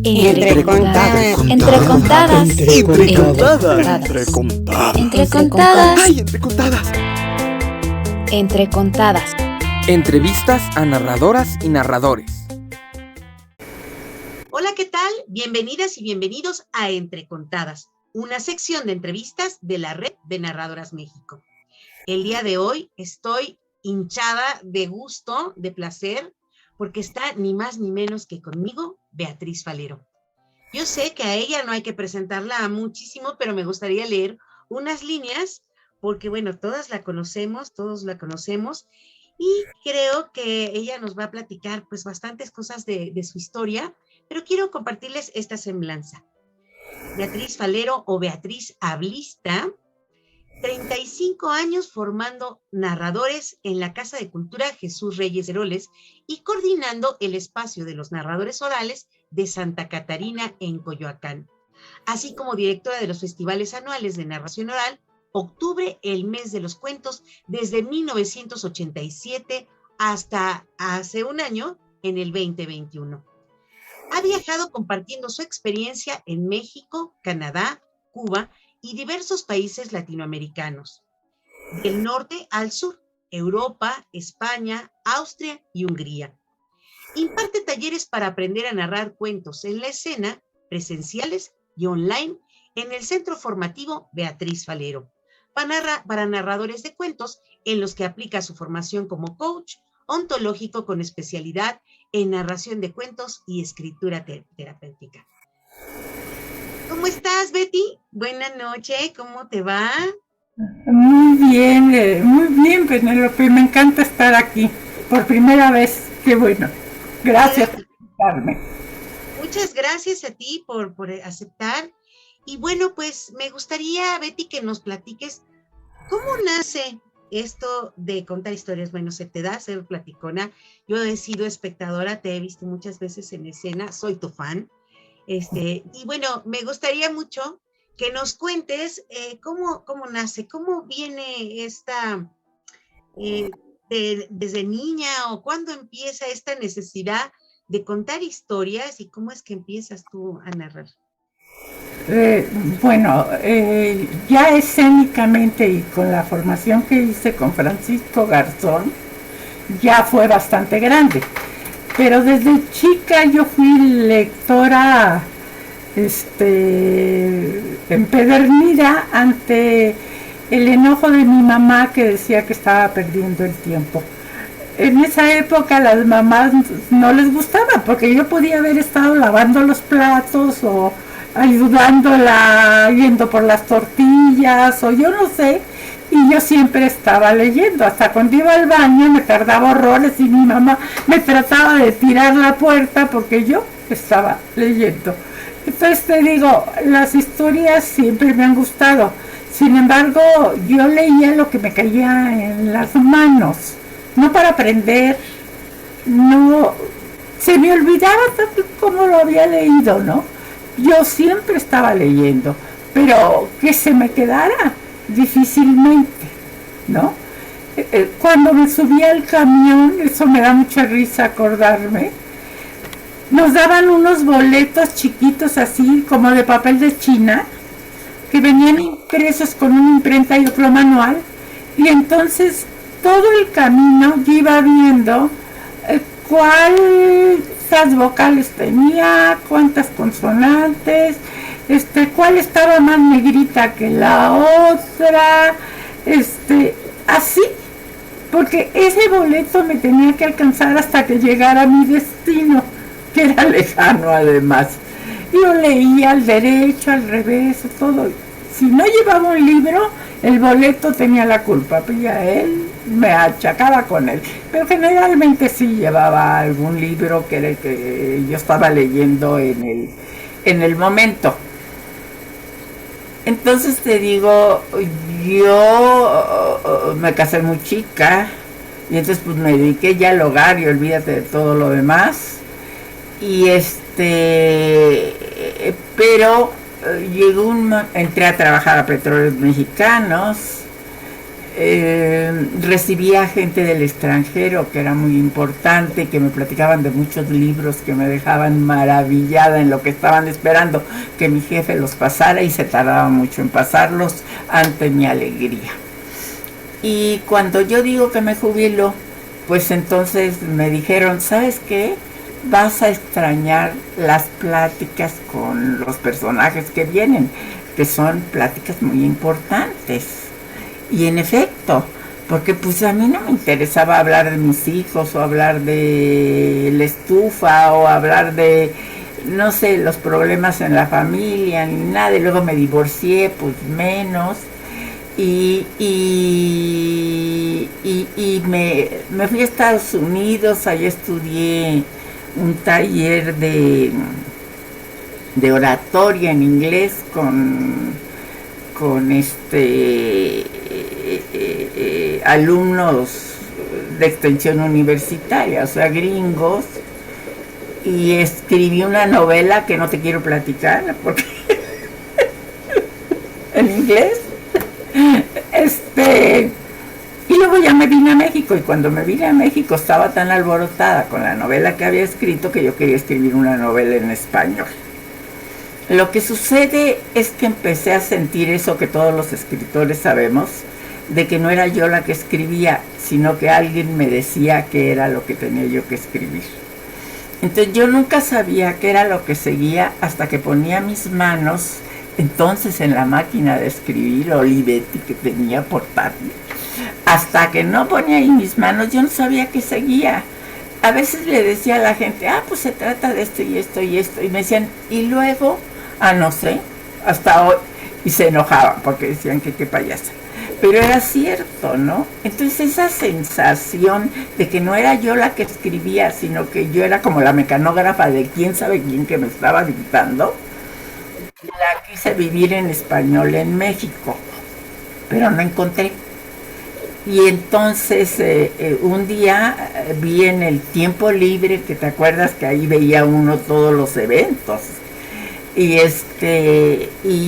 Entrecontadas. Entrevistas a narradoras y narradores. Hola, ¿qué tal? Bienvenidas y bienvenidos a Entrecontadas, una sección de entrevistas de la Red de Narradoras México. El día de hoy estoy hinchada de gusto, de placer, porque está ni más ni menos que conmigo Beatriz Falero. Yo sé que a ella no hay que presentarla muchísimo, pero me gustaría leer unas líneas, porque bueno, todos la conocemos, y creo que ella nos va a platicar pues bastantes cosas de su historia, pero quiero compartirles esta semblanza. Beatriz Falero o Beatriz Hablista, 35 años formando narradores en la Casa de Cultura Jesús Reyes Heroles y coordinando el espacio de los narradores orales de Santa Catarina en Coyoacán, así como directora de los festivales anuales de narración oral, Octubre, el mes de los cuentos, desde 1987 hasta hace un año, en el 2021. Ha viajado compartiendo su experiencia en México, Canadá, Cuba y diversos países latinoamericanos, del norte al sur, Europa, España, Austria y Hungría. Imparte talleres para aprender a narrar cuentos en la escena, presenciales y online, en el Centro Formativo Beatriz Falero, para narradores de cuentos, en los que aplica su formación como coach ontológico con especialidad en narración de cuentos y escritura terapéutica. ¿Cómo estás, Betty? Buenas noches, ¿cómo te va? Muy bien, Penélope, me encanta estar aquí por primera vez, qué bueno. Gracias por invitarme. Muchas gracias a ti por aceptar. Y bueno, pues me gustaría, Betty, que nos platiques cómo nace esto de contar historias. Bueno, se te da ser platicona. Yo he sido espectadora, te he visto muchas veces en escena, soy tu fan. Y bueno, me gustaría mucho que nos cuentes cómo nace, cómo viene esta, desde niña, o cuándo empieza esta necesidad de contar historias y cómo es que empiezas tú a narrar. Ya escénicamente y con la formación que hice con Francisco Garzón, ya fue bastante grande. Pero desde chica yo fui lectora empedernida ante el enojo de mi mamá, que decía que estaba perdiendo el tiempo. En esa época las mamás no les gustaba, porque yo podía haber estado lavando los platos o ayudándola yendo por las tortillas o yo no sé, y yo siempre estaba leyendo. Hasta cuando iba al baño me tardaba horrores y mi mamá me trataba de tirar la puerta porque yo estaba leyendo. Entonces te digo, las historias siempre me han gustado. Sin embargo, yo leía lo que me caía en las manos, no para aprender, no, se me olvidaba tanto como lo había leído, ¿no? Yo siempre estaba leyendo, pero que se me quedara difícilmente, ¿no? Cuando me subía al camión, eso me da mucha risa acordarme, nos daban unos boletos chiquitos así como de papel de China, que venían impresos con una imprenta y otro manual, y entonces todo el camino yo iba viendo cuántas vocales tenía, cuántas consonantes, cuál estaba más negrita que la otra, así, porque ese boleto me tenía que alcanzar hasta que llegara a mi destino, que era lejano además. Yo leía al derecho, al revés, todo. Si no llevaba un libro, el boleto tenía la culpa, pues ya él me achacaba con él. Pero generalmente sí llevaba algún libro que era el que yo estaba leyendo en el momento. Entonces te digo, yo me casé muy chica y entonces pues me dediqué ya al hogar y olvídate de todo lo demás. Y pero entré a trabajar a Petróleos Mexicanos, recibía gente del extranjero, que era muy importante, que me platicaban de muchos libros que me dejaban maravillada en lo que estaban esperando que mi jefe los pasara, y se tardaba mucho en pasarlos ante mi alegría. Y cuando yo digo que me jubilo, pues entonces me dijeron, ¿sabes qué? Vas a extrañar las pláticas con los personajes que vienen, que son pláticas muy importantes. Y en efecto, porque pues a mí no me interesaba hablar de mis hijos, o hablar de la estufa, o hablar de, no sé, los problemas en la familia, ni nada. Y luego me divorcié, pues menos. Y me fui a Estados Unidos. Allá estudié un taller de oratoria en inglés con alumnos de extensión universitaria, o sea, gringos, y escribí una novela que no te quiero platicar porque en inglés. Y luego ya me vine a México, y cuando me vine a México estaba tan alborotada con la novela que había escrito que yo quería escribir una novela en español. Lo que sucede es que empecé a sentir eso que todos los escritores sabemos, de que no era yo la que escribía, sino que alguien me decía qué era lo que tenía yo que escribir. Entonces yo nunca sabía qué era lo que seguía hasta que ponía mis manos entonces en la máquina de escribir Olivetti que tenía portátil. Hasta que no ponía ahí mis manos, yo no sabía qué seguía. A veces le decía a la gente, pues se trata de esto y esto y esto, y me decían, y luego, no sé, hasta hoy, y se enojaban porque decían que qué payasa. Pero era cierto, ¿no? Entonces esa sensación de que no era yo la que escribía, sino que yo era como la mecanógrafa de quién sabe quién que me estaba dictando, la quise vivir en español en México, pero no encontré. Y entonces un día vi en el tiempo libre, que te acuerdas que ahí veía uno todos los eventos, y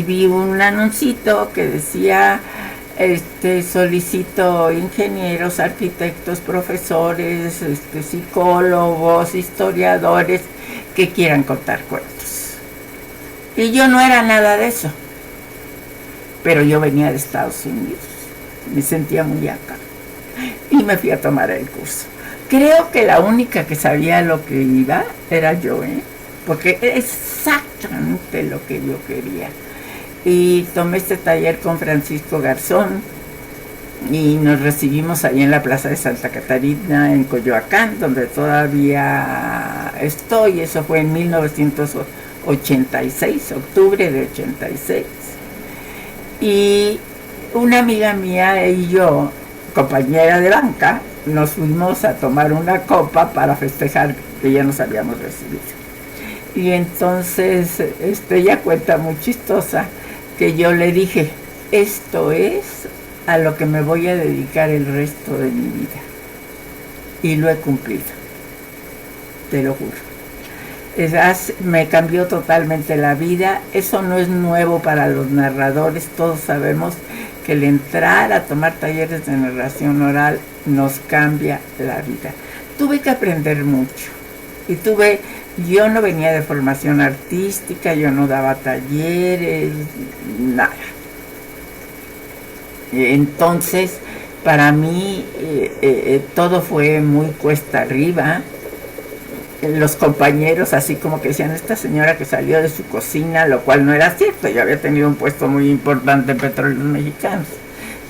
vi un anuncito que decía, solicito ingenieros, arquitectos, profesores, psicólogos, historiadores que quieran contar cuentos. Y yo no era nada de eso, pero yo venía de Estados Unidos, me sentía muy acá, y me fui a tomar el curso. Creo que la única que sabía lo que iba era yo, porque era exactamente lo que yo quería. Y tomé este taller con Francisco Garzón, y nos recibimos ahí en la Plaza de Santa Catarina, en Coyoacán, donde todavía estoy. Eso fue en 1986, octubre de 86. Y una amiga mía y yo, compañera de banca, nos fuimos a tomar una copa para festejar que ya nos habíamos recibido. Y entonces ella cuenta muy chistosa que yo le dije, esto es a lo que me voy a dedicar el resto de mi vida. Y lo he cumplido, te lo juro. Me cambió totalmente la vida. Eso no es nuevo para los narradores. Todos sabemos que el entrar a tomar talleres de narración oral nos cambia la vida. Tuve que aprender mucho. Yo no venía de formación artística, yo no daba talleres, nada. Entonces, para mí, todo fue muy cuesta arriba. Los compañeros así como que decían, esta señora que salió de su cocina, lo cual no era cierto. Yo había tenido un puesto muy importante en Petróleos Mexicanos,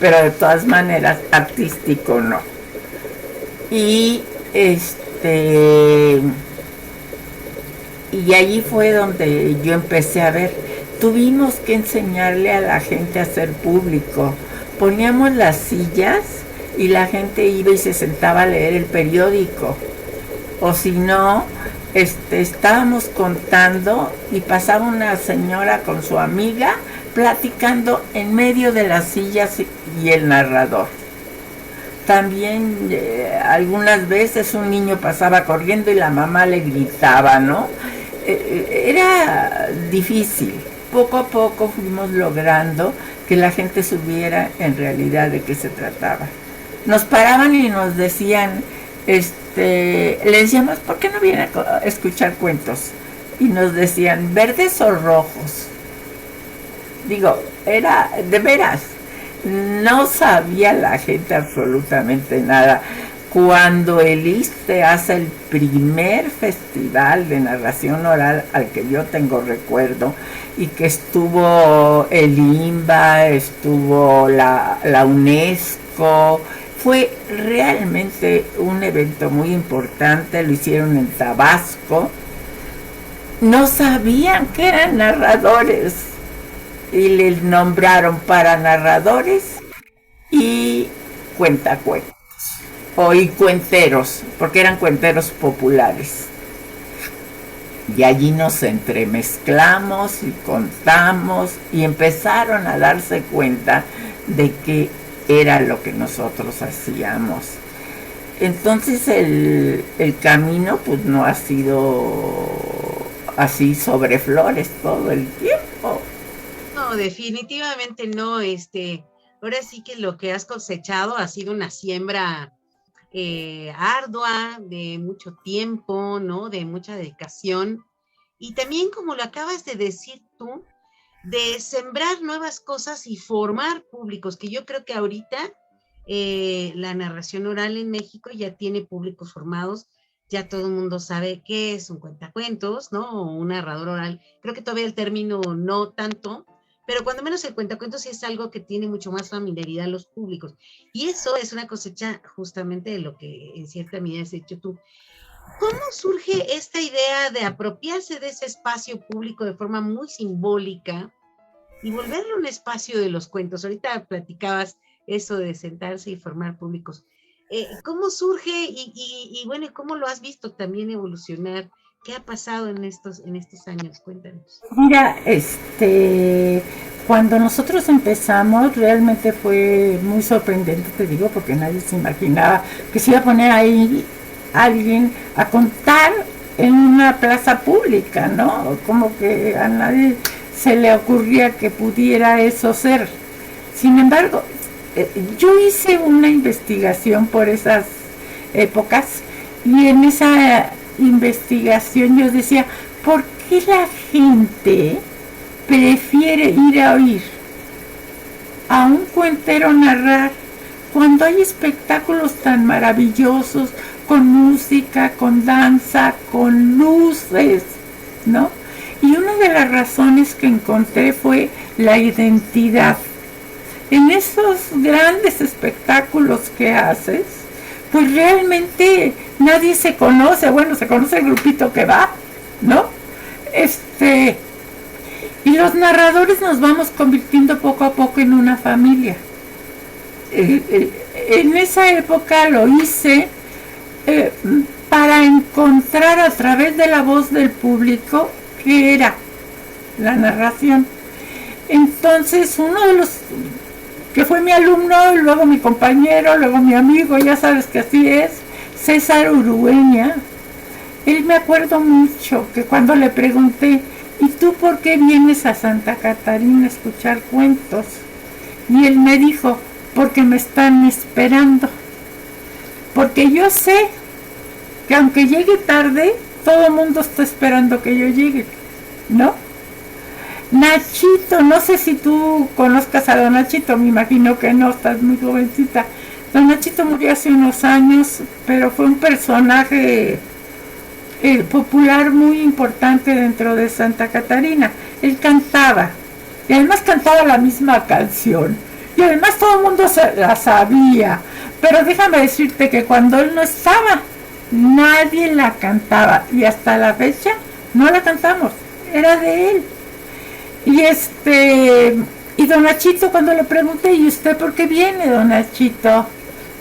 pero de todas maneras artístico no. Y allí fue donde yo empecé a ver, tuvimos que enseñarle a la gente a hacer público. Poníamos las sillas y la gente iba y se sentaba a leer el periódico. O si no, estábamos contando y pasaba una señora con su amiga platicando en medio de las sillas y el narrador. También algunas veces un niño pasaba corriendo y la mamá le gritaba, ¿no? Era difícil, poco a poco fuimos logrando que la gente supiera en realidad de qué se trataba. Nos paraban y nos decían, le decíamos, ¿por qué no vienen a escuchar cuentos? Y nos decían, ¿verdes o rojos? Digo, era de veras, no sabía la gente absolutamente nada. Cuando el ISSSTE hace el primer festival de narración oral al que yo tengo recuerdo, y que estuvo el INBA, estuvo la UNESCO, fue realmente un evento muy importante, lo hicieron en Tabasco. No sabían que eran narradores y les nombraron para narradores y cuentacuentos, y cuenteros, porque eran cuenteros populares. Y allí nos entremezclamos y contamos y empezaron a darse cuenta de que era lo que nosotros hacíamos. Entonces el camino pues no ha sido así sobre flores todo el tiempo. No, definitivamente no. Ahora sí que lo que has cosechado ha sido una siembra ardua, de mucho tiempo, ¿no? De mucha dedicación. Y también, como lo acabas de decir tú, de sembrar nuevas cosas y formar públicos, que yo creo que ahorita la narración oral en México ya tiene públicos formados, ya todo el mundo sabe qué es un cuentacuentos, ¿no? O un narrador oral. Creo que todavía el término no tanto, pero cuando menos el cuentacuentos sí es algo que tiene mucho más familiaridad a los públicos. Y eso es una cosecha justamente de lo que en cierta medida has hecho tú. ¿Cómo surge esta idea de apropiarse de ese espacio público de forma muy simbólica y volverlo un espacio de los cuentos? Ahorita platicabas eso de sentarse y formar públicos. ¿Cómo surge y bueno, cómo lo has visto también evolucionar? ¿Qué ha pasado en estos años? Cuéntanos. Mira, cuando nosotros empezamos realmente fue muy sorprendente, te digo, porque nadie se imaginaba que se iba a poner ahí alguien a contar en una plaza pública, ¿no? Como que a nadie se le ocurría que pudiera eso ser. Sin embargo, yo hice una investigación por esas épocas y en esa investigación yo decía, ¿por qué la gente prefiere ir a oír a un cuentero narrar cuando hay espectáculos tan maravillosos, con música, con danza, con luces, ¿no? Y una de las razones que encontré fue la identidad. En esos grandes espectáculos que haces, pues realmente nadie se conoce. Bueno, se conoce el grupito que va, ¿no? Y los narradores nos vamos convirtiendo poco a poco en una familia. En esa época lo hice para encontrar a través de la voz del público qué era la narración. Entonces uno de los que fue mi alumno, y luego mi compañero, luego mi amigo, ya sabes que así es, César Urueña, él me acuerdo mucho que cuando le pregunté, ¿y tú por qué vienes a Santa Catarina a escuchar cuentos? Y él me dijo, porque me están esperando. Porque yo sé que aunque llegue tarde, todo el mundo está esperando que yo llegue, ¿no? Nachito, no sé si tú conozcas a don Nachito, me imagino que no, estás muy jovencita. Don Nachito murió hace unos años, pero fue un personaje popular muy importante dentro de Santa Catarina. Él cantaba, y además cantaba la misma canción, y además todo el mundo la sabía, pero déjame decirte que cuando él no estaba, nadie la cantaba, y hasta la fecha no la cantamos, era de él. Y don Nachito, cuando le pregunté, ¿y usted por qué viene, don Nachito?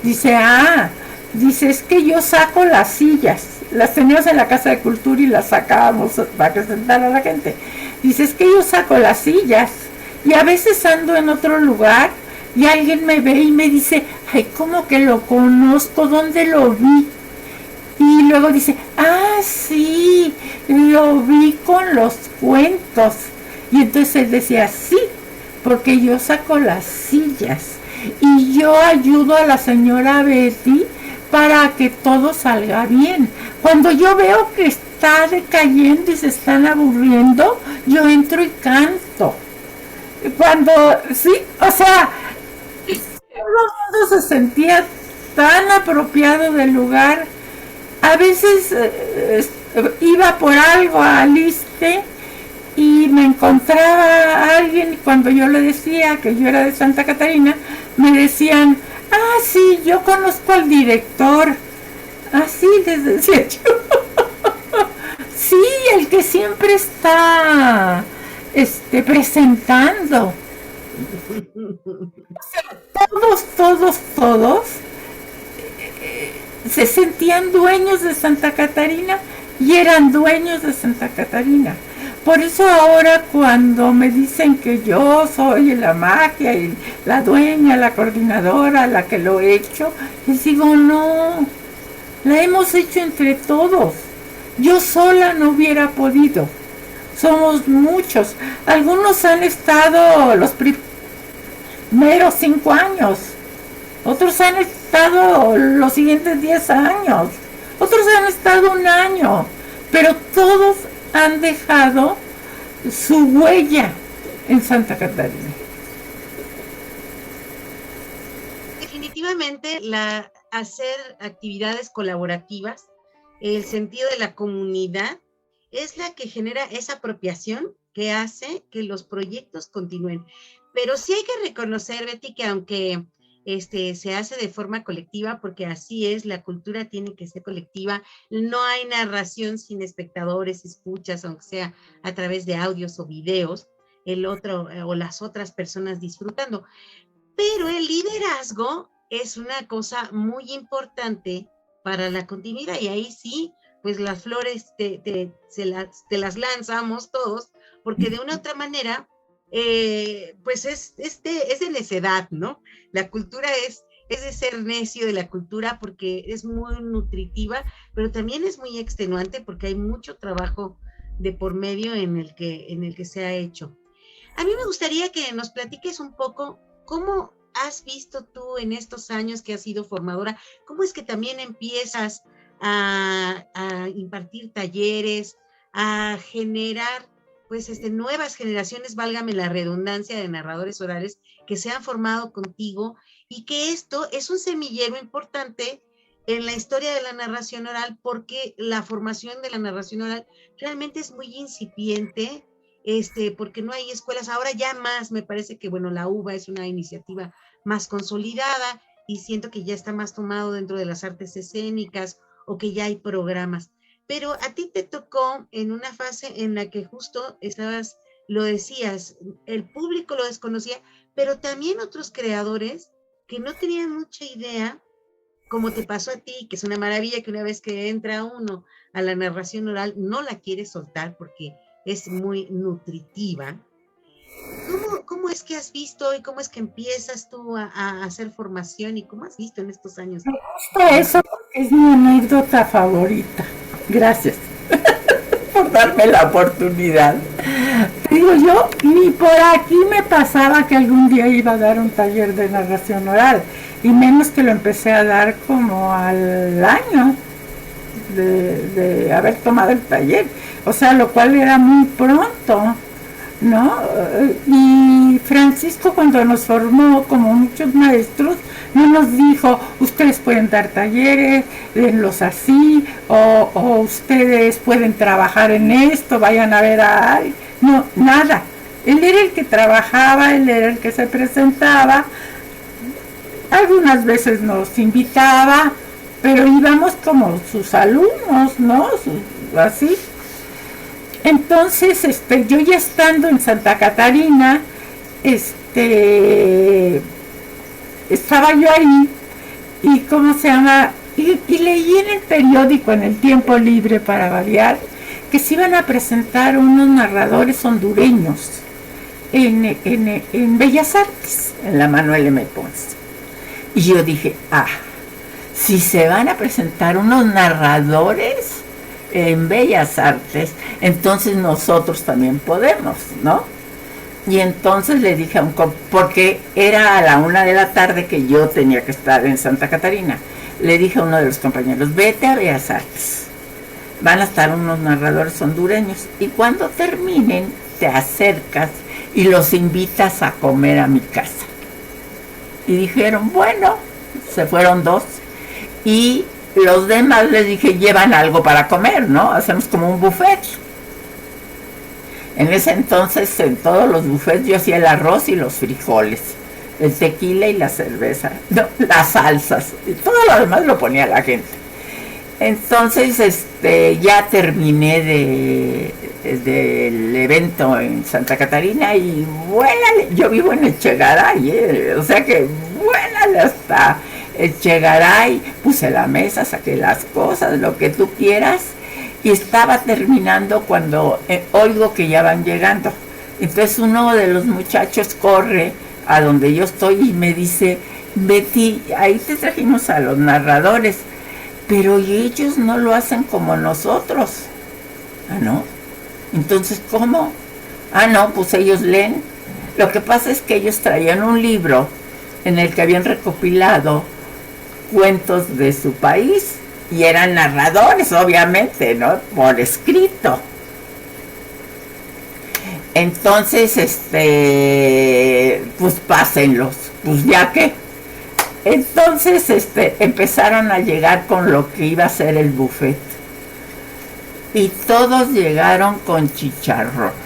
Dice, es que yo saco las sillas, las teníamos en la Casa de Cultura y las sacábamos para que sentara a la gente. Dice, es que yo saco las sillas y a veces ando en otro lugar y alguien me ve y me dice, ay, ¿cómo que lo conozco? ¿Dónde lo vi? Y luego dice, sí, lo vi con los cuentos. Y entonces él decía, sí, porque yo saco las sillas y yo ayudo a la señora Betty para que todo salga bien. Cuando yo veo que está decayendo y se están aburriendo, yo entro y canto. Cuando, sí, o sea, todo el mundo se sentía tan apropiado del lugar. A veces iba por algo al ISSSTE y me encontraba a alguien y cuando yo le decía que yo era de Santa Catarina, me decían, ah, sí, yo conozco al director. Así les decía yo. Sí, el que siempre está presentando. Todos se sentían dueños de Santa Catarina y eran dueños de Santa Catarina. Por eso ahora cuando me dicen que yo soy la magia y la dueña, la coordinadora, la que lo he hecho, les digo, no, la hemos hecho entre todos. Yo sola no hubiera podido. Somos muchos. Algunos han estado los primeros 5 años. Otros han estado los siguientes 10 años. Otros han estado 1 año. Pero todos han dejado su huella en Santa Catarina. Definitivamente, hacer actividades colaborativas, el sentido de la comunidad, es la que genera esa apropiación que hace que los proyectos continúen. Pero sí hay que reconocer, Betty, que aunque se hace de forma colectiva, porque así es, la cultura tiene que ser colectiva, no hay narración sin espectadores, escuchas, aunque sea a través de audios o videos, el otro o las otras personas disfrutando. Pero el liderazgo es una cosa muy importante para la continuidad, y ahí sí, pues las flores te las lanzamos todos, porque de una u otra manera, pues es de necedad, ¿no? La cultura es de ser necio de la cultura porque es muy nutritiva, pero también es muy extenuante porque hay mucho trabajo de por medio en el que se ha hecho. A mí me gustaría que nos platiques un poco cómo has visto tú en estos años que has sido formadora, cómo es que también empiezas a impartir talleres, a generar pues nuevas generaciones, válgame la redundancia, de narradores orales que se han formado contigo, y que esto es un semillero importante en la historia de la narración oral, porque la formación de la narración oral realmente es muy incipiente, porque no hay escuelas. Ahora ya más, me parece que, bueno, la UBA es una iniciativa más consolidada y siento que ya está más tomado dentro de las artes escénicas o que ya hay programas. Pero a ti te tocó en una fase en la que justo estabas, lo decías, el público lo desconocía, pero también otros creadores que no tenían mucha idea, como te pasó a ti, que es una maravilla que una vez que entra uno a la narración oral no la quiere soltar porque es muy nutritiva. ¿Cómo es que has visto y cómo es que empiezas tú a hacer formación y cómo has visto en estos años? Me gusta eso porque es mi anécdota favorita. Gracias por darme la oportunidad. Digo yo, ni por aquí me pasaba que algún día iba a dar un taller de narración oral, y menos que lo empecé a dar como al año de haber tomado el taller, o sea, lo cual era muy pronto, ¿no? Y Francisco, cuando nos formó, como muchos maestros, no nos dijo, ustedes pueden dar talleres, denlos así, o ustedes pueden trabajar en esto, vayan a ver a alguien. No, nada. Él era el que trabajaba, él era el que se presentaba. Algunas veces nos invitaba, pero íbamos como sus alumnos, ¿no? Así. Entonces, yo ya estando en Santa Catarina, estaba yo ahí, y ¿cómo se llama? Y leí en el periódico, en el tiempo libre para variar, que se iban a presentar unos narradores hondureños en Bellas Artes, en la Manuel M. Ponce. Y yo dije, si se van a presentar unos narradores en Bellas Artes, entonces nosotros también podemos, ¿no? Y entonces le dije a porque era a la 1 de la tarde que yo tenía que estar en Santa Catarina, le dije a uno de los compañeros, vete a Bellas Artes, van a estar unos narradores hondureños, y cuando terminen te acercas y los invitas a comer a mi casa. Y dijeron, bueno, se fueron 2, y los demás les dije, llevan algo para comer, ¿no? Hacemos como un buffet. En ese entonces, en todos los buffets, yo hacía el arroz y los frijoles, el tequila y la cerveza, no, las salsas, y todo lo demás lo ponía la gente. Entonces, ya terminé del evento en Santa Catarina y vuélale, yo vivo en Echegaray, o sea que vuélale hasta Echegaray, puse la mesa, saqué las cosas, lo que tú quieras, y estaba terminando cuando oigo que ya van llegando. Entonces uno de los muchachos corre a donde yo estoy y me dice, Betty, ahí te trajimos a los narradores, pero ellos no lo hacen como nosotros. Ah, ¿no? Entonces, ¿cómo? Ah, no, pues ellos leen. Lo que pasa es que ellos traían un libro en el que habían recopilado cuentos de su país y eran narradores, obviamente, ¿no? Por escrito. Entonces, pues pásenlos, pues ya que. Entonces, empezaron a llegar con lo que iba a ser el buffet. Y todos llegaron con chicharrón.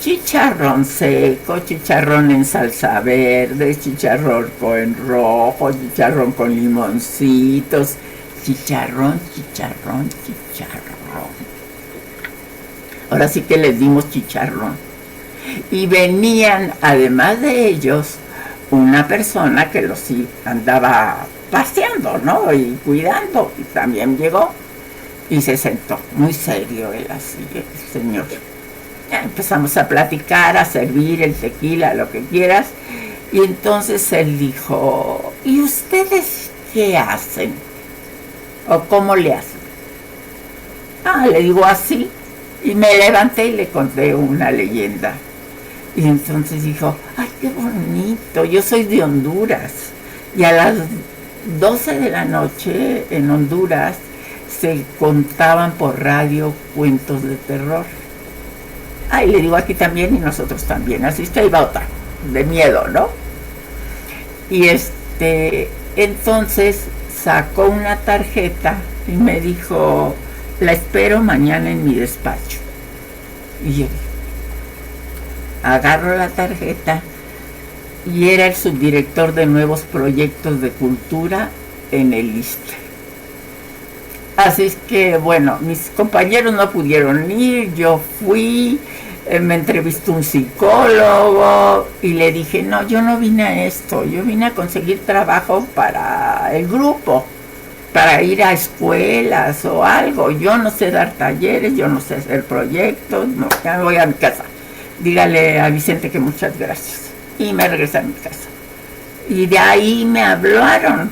Chicharrón seco, chicharrón en salsa verde, chicharrón con rojo, chicharrón con limoncitos, chicharrón. Ahora sí que les dimos chicharrón. Y venían, además de ellos, una persona que los andaba paseando, ¿no? Y cuidando, y también llegó. Y se sentó, muy serio él así, el señor. Ya empezamos a platicar, a servir el tequila, lo que quieras. Y entonces él dijo, ¿y ustedes qué hacen? ¿O cómo le hacen? Ah, le digo así. Y me levanté y le conté una leyenda. Y entonces dijo, ay, qué bonito, yo soy de Honduras. Y a las 12 de la noche en Honduras se contaban por radio cuentos de terror. Ay, le digo, aquí también y nosotros también. Así es que ahí va otra, de miedo, ¿no? Y entonces sacó una tarjeta y me dijo, la espero mañana en mi despacho. Y yo agarro la tarjeta y era el subdirector de nuevos proyectos de cultura en el ISSSTE. Así es que, bueno, mis compañeros no pudieron ir, yo fui, me entrevistó un psicólogo y le dije, no, yo no vine a esto, yo vine a conseguir trabajo para el grupo, para ir a escuelas o algo. Yo no sé dar talleres, yo no sé hacer proyectos, no, ya me voy a mi casa. Dígale a Vicente que muchas gracias. Y me regresé a mi casa. Y de ahí me hablaron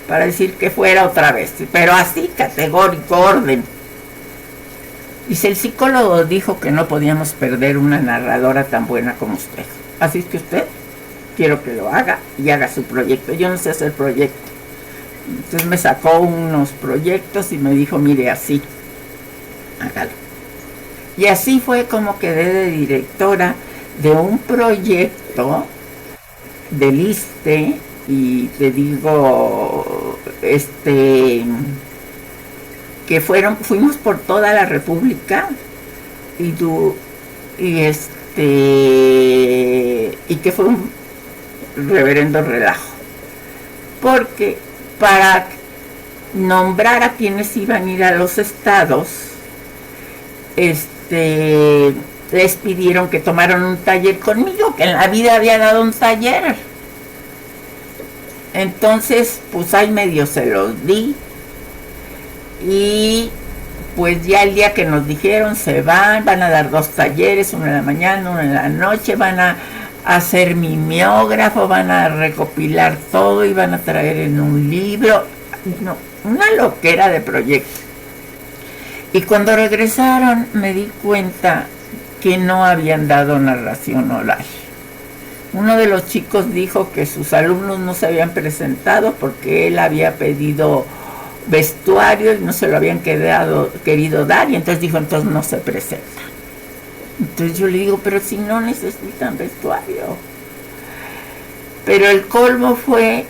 para decir que fuera otra vez, pero así, categórico, orden. Dice, el psicólogo dijo que no podíamos perder una narradora tan buena como usted. Así es que usted, quiero que lo haga y haga su proyecto. Yo no sé hacer proyecto. Entonces me sacó unos proyectos y me dijo, mire, así, hágalo. Y así fue como quedé de directora de un proyecto del ISSSTE, y te digo, que fuimos por toda la República y que fue un reverendo relajo, porque para nombrar a quienes iban a ir a los estados, les pidieron que tomaran un taller conmigo, que en la vida había dado un taller. Entonces, pues ahí medio se los di. Y pues ya el día que nos dijeron, se van a dar 2 talleres, uno en la mañana, uno en la noche, van a hacer mimeógrafo, van a recopilar todo y van a traer en un libro. No, una loquera de proyecto. Y cuando regresaron me di cuenta que no habían dado narración oral. Uno de los chicos dijo que sus alumnos no se habían presentado porque él había pedido vestuario y no se lo habían querido dar, y entonces dijo, entonces no se presenta. Entonces yo le digo, pero si no necesitan vestuario. Pero el colmo fue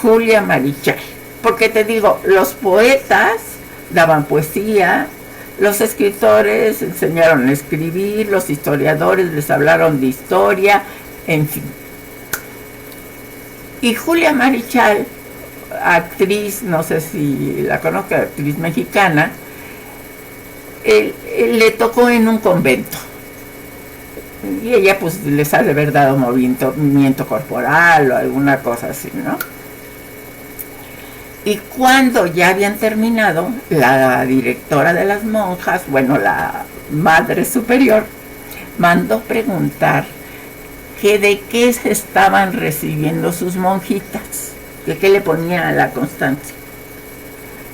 Julia Marichal, porque te digo, los poetas daban poesía, los escritores enseñaron a escribir, los historiadores les hablaron de historia, en fin. Y Julia Marichal, actriz, no sé si la conozco, actriz mexicana, le tocó en un convento. Y ella pues les ha de haber dado movimiento corporal o alguna cosa así, ¿no? Y cuando ya habían terminado, la directora de las monjas, bueno, la madre superior, mandó preguntar que de qué se estaban recibiendo sus monjitas, que qué le ponía a la Constancia.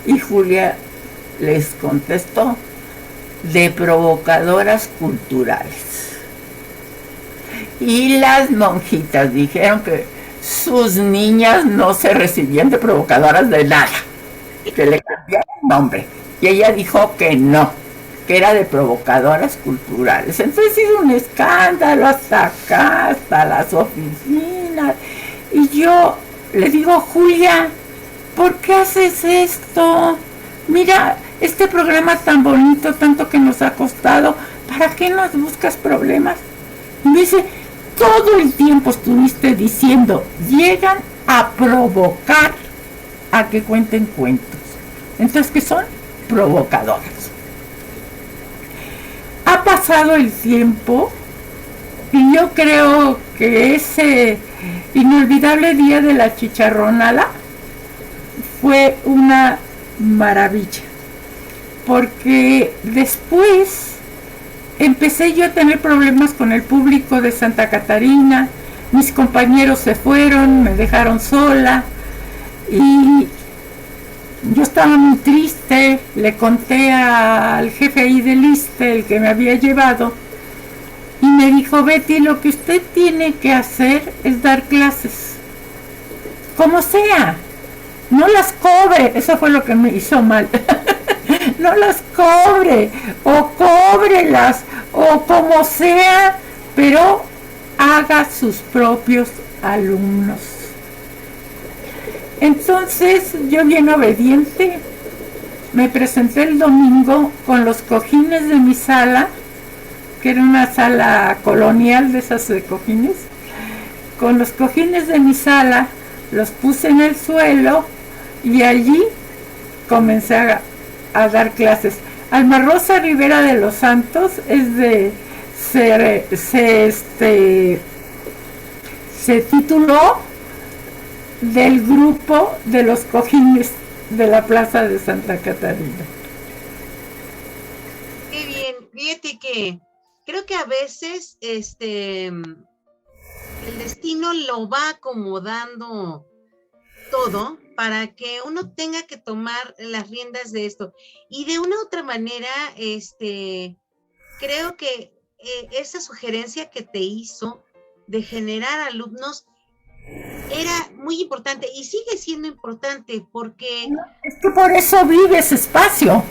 Y Julia les contestó, de provocadoras culturales. Y las monjitas dijeron que sus niñas no se recibían de provocadoras de nada, que le cambiaron el nombre. Y ella dijo que no, que era de provocadoras culturales. Entonces hizo un escándalo hasta acá, hasta las oficinas. Y yo le digo, Julia, ¿por qué haces esto? Mira, este programa tan bonito, tanto que nos ha costado, ¿para qué nos buscas problemas? Y me dice, todo el tiempo estuviste diciendo, llegan a provocar a que cuenten cuentos. Entonces, ¿qué son? Provocadoras. Ha pasado el tiempo y yo creo que ese inolvidable día de la chicharronada fue una maravilla, porque después empecé yo a tener problemas con el público de Santa Catarina, mis compañeros se fueron, me dejaron sola y yo estaba muy triste. Le conté al jefe ahí del ISSSTE, el que me había llevado, y me dijo, Betty, lo que usted tiene que hacer es dar clases, como sea, no las cobre. Eso fue lo que me hizo mal. No las cobre, o cóbrelas, o como sea, pero haga sus propios alumnos. Entonces yo, bien obediente, me presenté el domingo con los cojines de mi sala, que era una sala colonial de esas de cojines. Con los cojines de mi sala los puse en el suelo y allí comencé a dar clases. Alma Rosa Rivera de los Santos es de se tituló del grupo de los cojines de la Plaza de Santa Catarina. Qué bien, fíjate que creo que a veces el destino lo va acomodando todo para que uno tenga que tomar las riendas de esto. Y de una u otra manera, creo que esa sugerencia que te hizo de generar alumnos era muy importante y sigue siendo importante porque... Es que por eso vive ese espacio,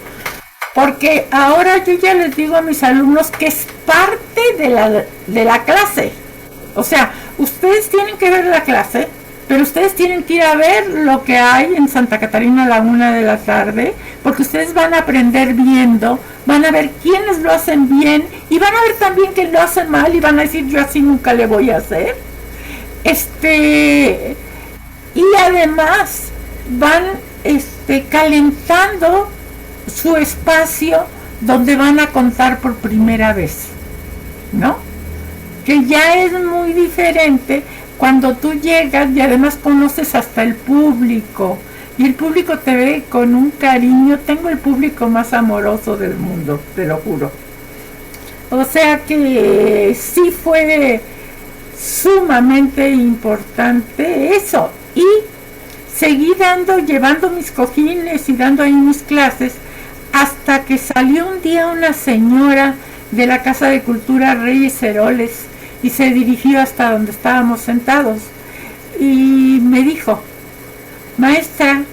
porque ahora yo ya les digo a mis alumnos que es parte de la clase. O sea, ustedes tienen que ver la clase, pero ustedes tienen que ir a ver lo que hay en Santa Catarina a la 1 de la tarde, porque ustedes van a aprender viendo, van a ver quiénes lo hacen bien, y van a ver también que lo hacen mal, y van a decir, yo así nunca le voy a hacer. Y además van calentando su espacio donde van a contar por primera vez, ¿no? Que ya es muy diferente cuando tú llegas y además conoces hasta el público, y el público te ve con un cariño. Tengo el público más amoroso del mundo, te lo juro. O sea que sí fue sumamente importante eso, y seguí llevando mis cojines y dando ahí mis clases, hasta que salió un día una señora de la Casa de Cultura Reyes Heroles y se dirigió hasta donde estábamos sentados y me dijo: maestra,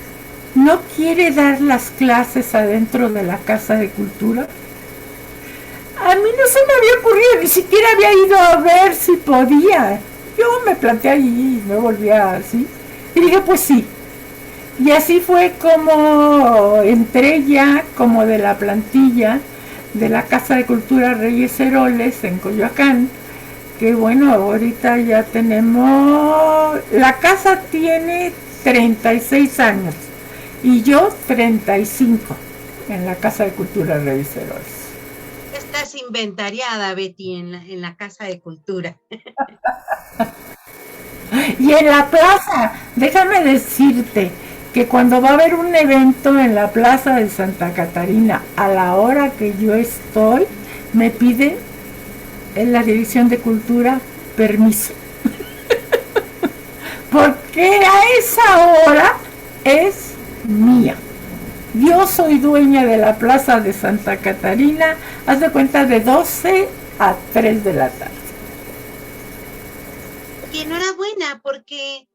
¿no quiere dar las clases adentro de la Casa de Cultura? A mí no se me había ocurrido, ni siquiera había ido a ver si podía. Yo me planté allí y me volví así. Y dije, pues sí. Y así fue como entré ya como de la plantilla de la Casa de Cultura Reyes Heroles en Coyoacán. Que bueno, ahorita ya tenemos... La casa tiene 36 años y yo 35 en la Casa de Cultura Reyes Heroles. Estás inventariada, Betty, en la Casa de Cultura. Y en la plaza, déjame decirte que cuando va a haber un evento en la Plaza de Santa Catarina, a la hora que yo estoy, me pide en la Dirección de Cultura permiso. Porque a esa hora es mía. Yo soy dueña de la Plaza de Santa Catarina, haz de cuenta, de 12 a 3 de la tarde. Y enhorabuena, porque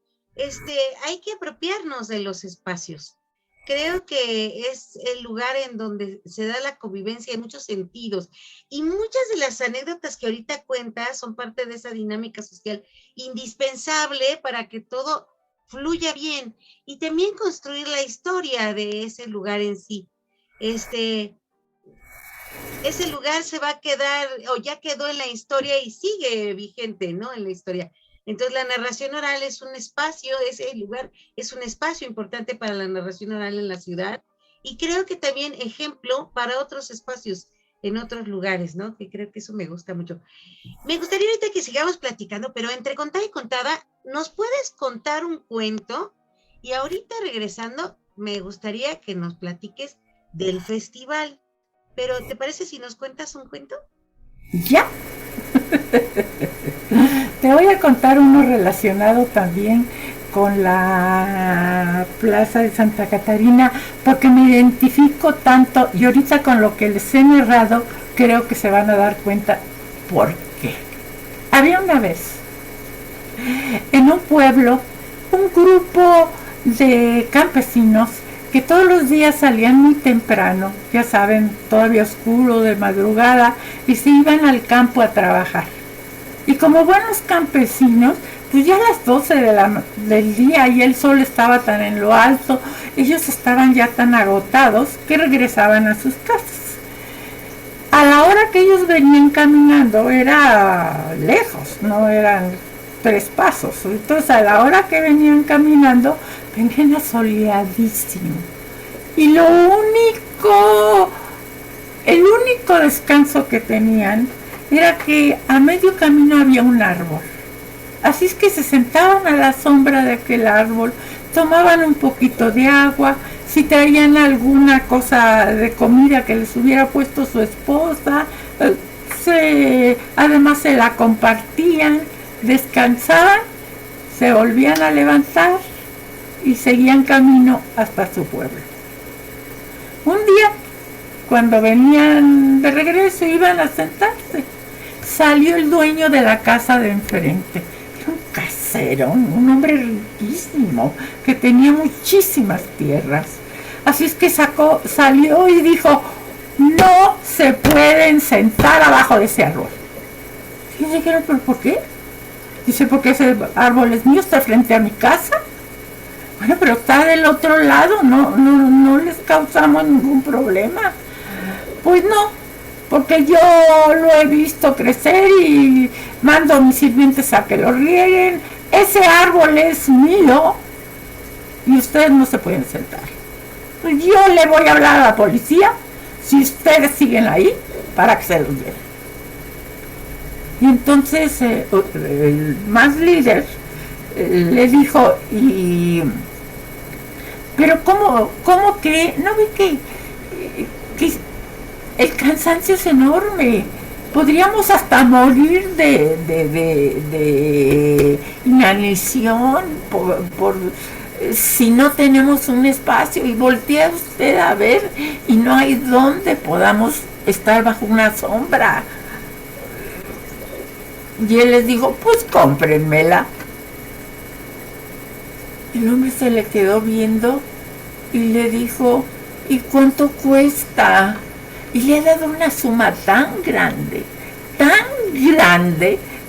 hay que apropiarnos de los espacios. Creo que es el lugar en donde se da la convivencia en muchos sentidos. Y muchas de las anécdotas que ahorita cuentas son parte de esa dinámica social indispensable para que todo fluya bien y también construir la historia de ese lugar en sí. Ese lugar se va a quedar, o ya quedó en la historia y sigue vigente, ¿no? En la historia. Entonces la narración oral es un espacio, ese lugar es un espacio importante para la narración oral en la ciudad y creo que también ejemplo para otros espacios en otros lugares, ¿no? Que creo que eso me gusta mucho. Me gustaría ahorita que sigamos platicando, pero entre contada y contada, ¿nos puedes contar un cuento? Y ahorita regresando, me gustaría que nos platiques del festival. Pero, ¿te parece si nos cuentas un cuento? ¿Ya? Te voy a contar uno relacionado también con la Plaza de Santa Catarina, porque me identifico tanto y ahorita con lo que les he narrado creo que se van a dar cuenta por qué. Había una vez en un pueblo un grupo de campesinos que todos los días salían muy temprano, ya saben, todavía oscuro, de madrugada, y se iban al campo a trabajar. Y como buenos campesinos, pues ya a las 12 del día y el sol estaba tan en lo alto, ellos estaban ya tan agotados que regresaban a sus casas. A la hora que ellos venían caminando era lejos, no eran 3 pasos. Entonces a la hora que venían caminando, venían asoleadísimo. Y el único descanso que tenían era que a medio camino había un árbol. Así es que se sentaban a la sombra de aquel árbol, tomaban un poquito de agua, si traían alguna cosa de comida que les hubiera puesto su esposa, además se la compartían, descansaban, se volvían a levantar y seguían camino hasta su pueblo. Un día, cuando venían de regreso, iban a sentarse. Salió el dueño de la casa de enfrente. Era un casero, un hombre riquísimo, que tenía muchísimas tierras. Así es que salió y dijo: no se pueden sentar abajo de ese árbol. Y dijeron: ¿pero por qué? Dice: porque ese árbol es mío, está frente a mi casa. Bueno, pero está del otro lado, no les causamos ningún problema. Pues no, porque yo lo he visto crecer y mando a mis sirvientes a que lo rieguen. Ese árbol es mío y ustedes no se pueden sentar. Pues yo le voy a hablar a la policía si ustedes siguen ahí para que se los lleven. Y entonces el más líder le dijo: pero ¿cómo que? ¿No ve que el cansancio es enorme? Podríamos hasta morir de inanición por si no tenemos un espacio. Y voltea usted a ver y no hay donde podamos estar bajo una sombra. Y él les dijo, pues cómprenmela. El hombre se le quedó viendo y le dijo, ¿y cuánto cuesta? Y le ha dado una suma tan grande,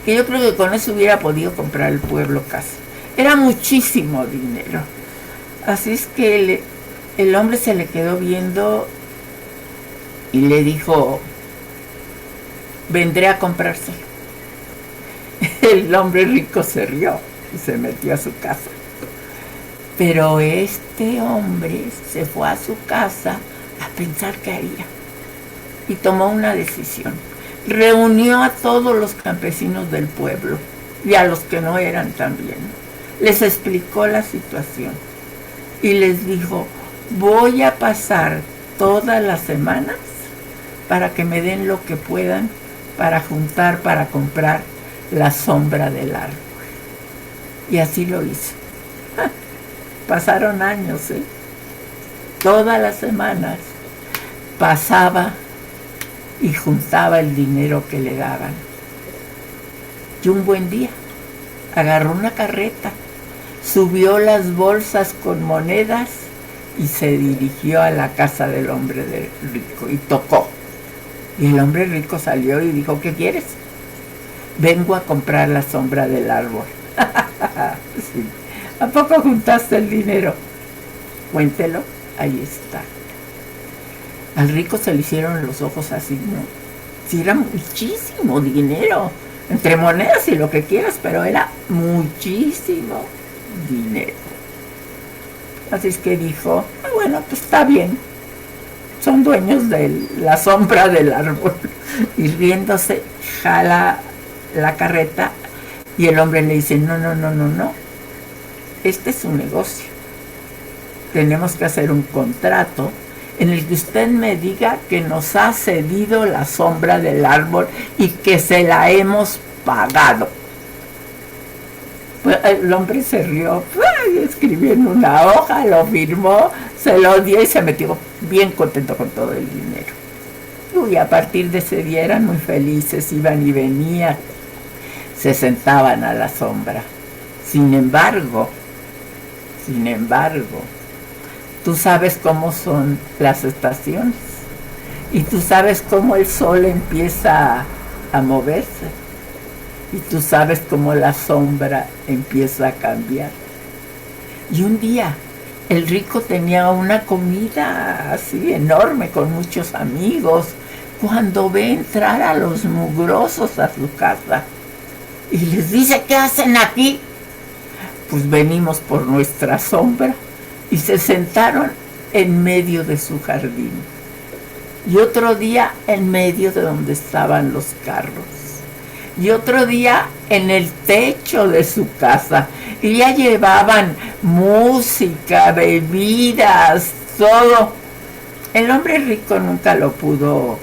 que yo creo que con eso hubiera podido comprar el pueblo casi. Era muchísimo dinero. Así es que el hombre se le quedó viendo y le dijo, vendré a comprárselo. El hombre rico se rió y se metió a su casa. Pero este hombre se fue a su casa a pensar qué haría. Y tomó una decisión. Reunió a todos los campesinos del pueblo y a los que no eran también. Les explicó la situación y les dijo, voy a pasar todas las semanas para que me den lo que puedan para juntar, para comprar la sombra del árbol. Y así lo hizo. Pasaron años, ¿eh? Todas las semanas pasaba y juntaba el dinero que le daban. Y un buen día agarró una carreta, subió las bolsas con monedas y se dirigió a la casa del hombre rico y tocó. Y el hombre rico salió y dijo, ¿qué quieres? Vengo a comprar la sombra del árbol. Sí. ¿A poco juntaste el dinero? Cuéntelo, ahí está. Al rico se le hicieron los ojos así, ¿no? Sí, era muchísimo dinero, entre monedas y lo que quieras, pero era muchísimo dinero. Así es que dijo, bueno, pues está bien, son dueños de la sombra del árbol. Y riéndose, jala la carreta y el hombre le dice, no, este es un negocio. Tenemos que hacer un contrato en el que usted me diga que nos ha cedido la sombra del árbol y que se la hemos pagado. Pues el hombre se rió, escribió en una hoja, lo firmó, se lo dio y se metió bien contento con todo el dinero. Y a partir de ese día eran muy felices, iban y venían, se sentaban a la sombra. Sin embargo, tú sabes cómo son las estaciones y tú sabes cómo el sol empieza a moverse y tú sabes cómo la sombra empieza a cambiar. Y un día el rico tenía una comida así enorme con muchos amigos cuando ve entrar a los mugrosos a su casa y les dice, ¿qué hacen aquí? Pues venimos por nuestra sombra. Y se sentaron en medio de su jardín. Y otro día en medio de donde estaban los carros. Y otro día en el techo de su casa. Y ya llevaban música, bebidas, todo. El hombre rico nunca lo pudo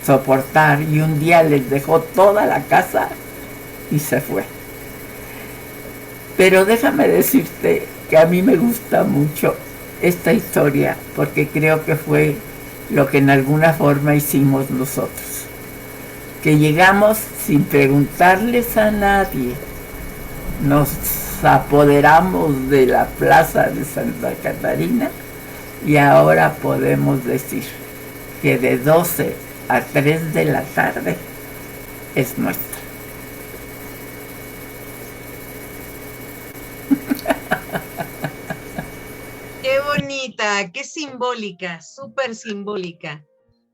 soportar y un día les dejó toda la casa y se fue. Pero déjame decirte que a mí me gusta mucho esta historia porque creo que fue lo que en alguna forma hicimos nosotros. Que llegamos sin preguntarles a nadie, nos apoderamos de la plaza de Santa Catarina y ahora podemos decir que de 12 a 3 de la tarde es nuestra. Qué bonita, qué simbólica, súper simbólica.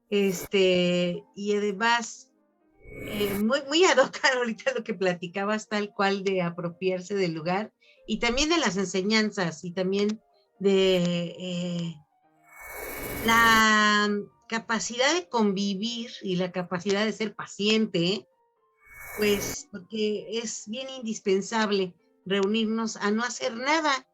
Y además, muy ad hoc ahorita lo que platicabas, tal cual de apropiarse del lugar y también de las enseñanzas y también de la capacidad de convivir y la capacidad de ser paciente, pues porque es bien indispensable reunirnos a no hacer nada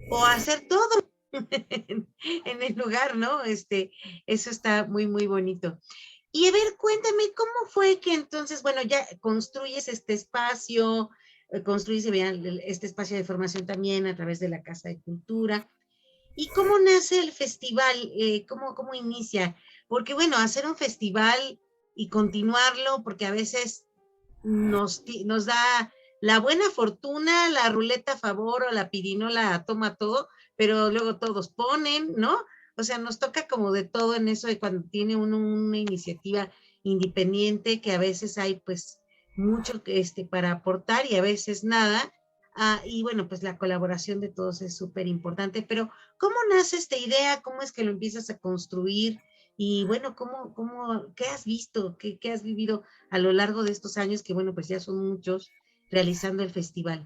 o hacer todo en el lugar, ¿no? Eso está muy, muy bonito. Y a ver, cuéntame, ¿cómo fue que entonces, bueno, ya construyes este espacio, construyes este espacio de formación también a través de la Casa de Cultura? ¿Y cómo nace el festival? ¿Cómo inicia? porque bueno, hacer un festival y continuarlo, porque a veces nos da la buena fortuna, la ruleta a favor o la pirinola toma todo, pero luego todos ponen, ¿no? O sea, nos toca como de todo en eso de cuando tiene uno una iniciativa independiente, que a veces hay pues mucho para aportar y a veces nada. Y bueno, pues la colaboración de todos es súper importante, pero ¿cómo nace esta idea? ¿Cómo es que lo empiezas a construir? Y bueno, ¿qué has visto? ¿Qué has vivido a lo largo de estos años? Que bueno, pues ya son muchos realizando el festival.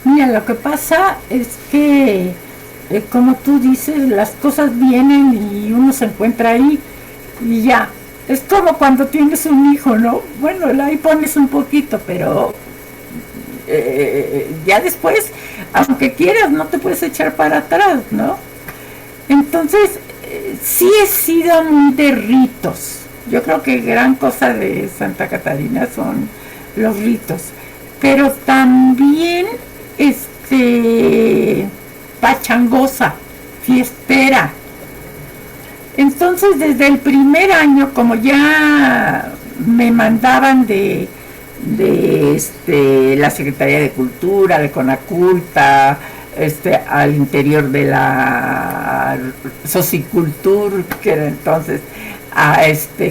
Mira, lo que pasa es que, como tú dices, las cosas vienen y uno se encuentra ahí y ya. Es como cuando tienes un hijo, ¿no? Bueno, ahí pones un poquito, pero ya después, aunque quieras, no te puedes echar para atrás, ¿no? Entonces, sí he sido muy de ritos. Yo creo que gran cosa de Santa Catarina son los ritos. Pero también, pachangosa, fiestera. Entonces, desde el primer año, como ya me mandaban de la Secretaría de Cultura, de Conaculta, al interior de la Socicultur, que era entonces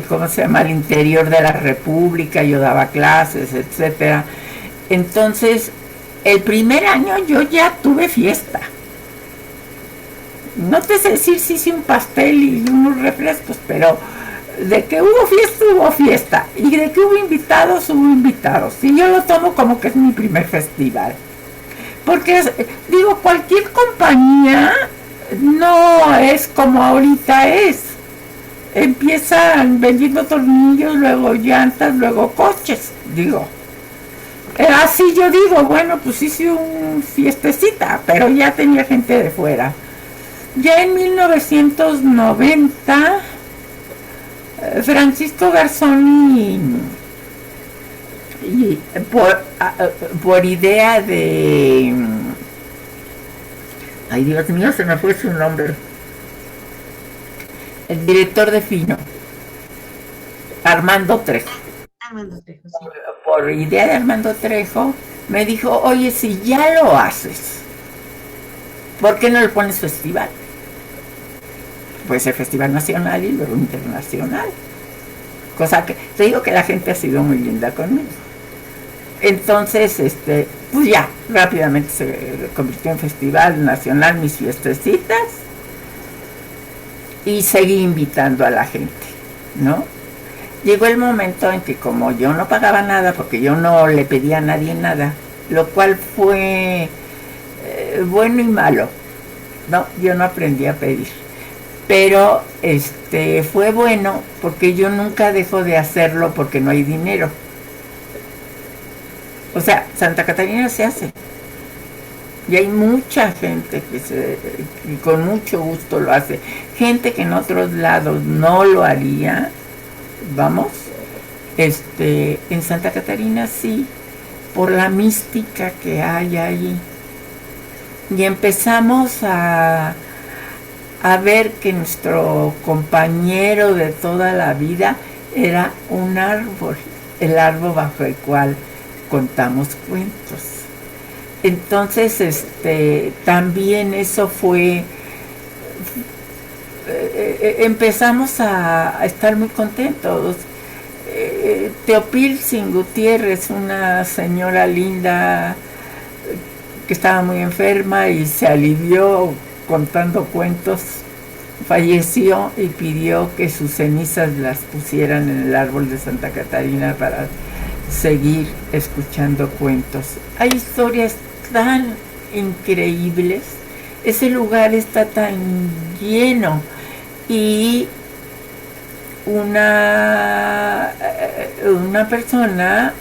¿cómo se llama? Al interior de la República, yo daba clases, etcétera. Entonces, el primer año yo ya tuve fiesta. No te sé decir si hice un pastel y unos refrescos, pero de que hubo fiesta. Y de que hubo invitados. Y yo lo tomo como que es mi primer festival. Porque, digo, cualquier compañía no es como ahorita es. Empiezan vendiendo tornillos, luego llantas, luego coches, digo. Así yo digo, bueno, pues hice un fiestecita, pero ya tenía gente de fuera. Ya en 1990, Francisco Garzón y por idea de... Ay, Dios mío, se me fue su nombre. El director de Fino, Armando Trejo. Sí. Por idea de Armando Trejo, me dijo, oye, si ya lo haces, ¿por qué no le pones festival? Puede ser festival nacional y luego internacional. Cosa que, te digo que la gente ha sido muy linda conmigo. Entonces, pues ya, rápidamente se convirtió en festival nacional, mis fiestecitas, y seguí invitando a la gente, ¿no? Llegó el momento en que como yo no pagaba nada, porque yo no le pedía a nadie nada, lo cual fue bueno y malo, ¿no? Yo no aprendí a pedir. Pero fue bueno porque yo nunca dejo de hacerlo porque no hay dinero. O sea, Santa Catarina se hace. Y hay mucha gente que con mucho gusto lo hace. Gente que en otros lados no lo haría. Vamos. En Santa Catarina sí. Por la mística que hay ahí. Y empezamos a ver que nuestro compañero de toda la vida era un árbol, el árbol bajo el cual contamos cuentos. Entonces, también eso fue, empezamos a estar muy contentos. Teopilsin Gutiérrez, una señora linda que estaba muy enferma y se alivió contando cuentos, falleció y pidió que sus cenizas las pusieran en el árbol de Santa Catarina para seguir escuchando cuentos. Hay historias tan increíbles, ese lugar está tan lleno y una persona,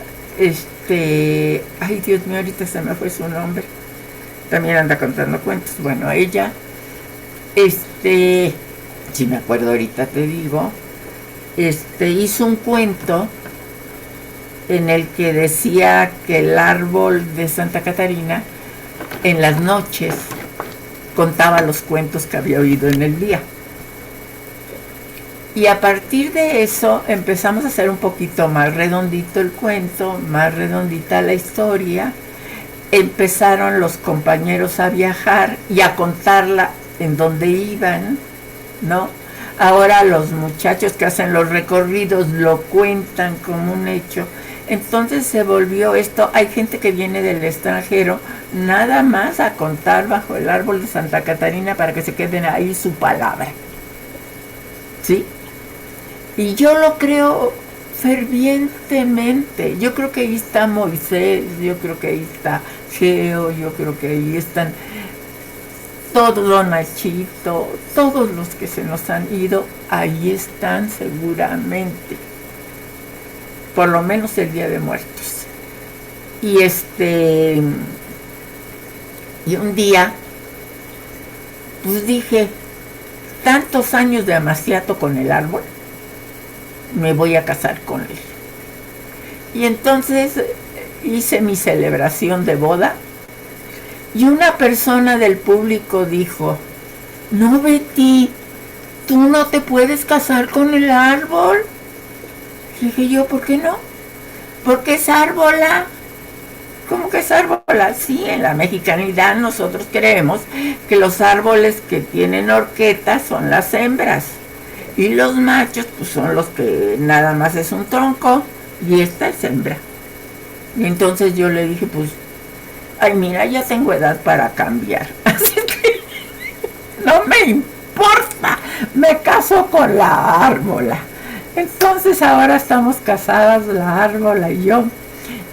ay Dios mío, ahorita se me fue su nombre, también anda contando cuentos. Bueno, ella, si me acuerdo ahorita te digo, hizo un cuento en el que decía que el árbol de Santa Catarina en las noches contaba los cuentos que había oído en el día. Y a partir de eso empezamos a hacer un poquito más redondito el cuento, más redondita la historia. Empezaron los compañeros a viajar y a contarla en dónde iban, ¿no? Ahora los muchachos que hacen los recorridos lo cuentan como un hecho. Entonces se volvió esto. Hay gente que viene del extranjero nada más a contar bajo el árbol de Santa Catarina para que se queden ahí su palabra, ¿sí? Y yo lo creo fervientemente. Yo creo que ahí está Moisés, yo creo que ahí está Geo, yo creo que ahí están todos, Don Nachito, todos los que se nos han ido, ahí están seguramente. Por lo menos el Día de Muertos. Y y un día, pues dije, tantos años de amaciato con el árbol, me voy a casar con él. Y entonces hice mi celebración de boda y una persona del público dijo, no, Betty, tú no te puedes casar con el árbol. Dije yo, ¿por qué no? Porque es árbola. ¿Cómo que es árbola? Sí, en la mexicanidad nosotros creemos que los árboles que tienen horquetas son las hembras. Y los machos, pues son los que nada más es un tronco. Y esta es hembra. Y entonces yo le dije, pues, ay, mira, ya tengo edad para cambiar. Así que no me importa. Me caso con la árbola. Entonces ahora estamos casadas, la árbola y yo.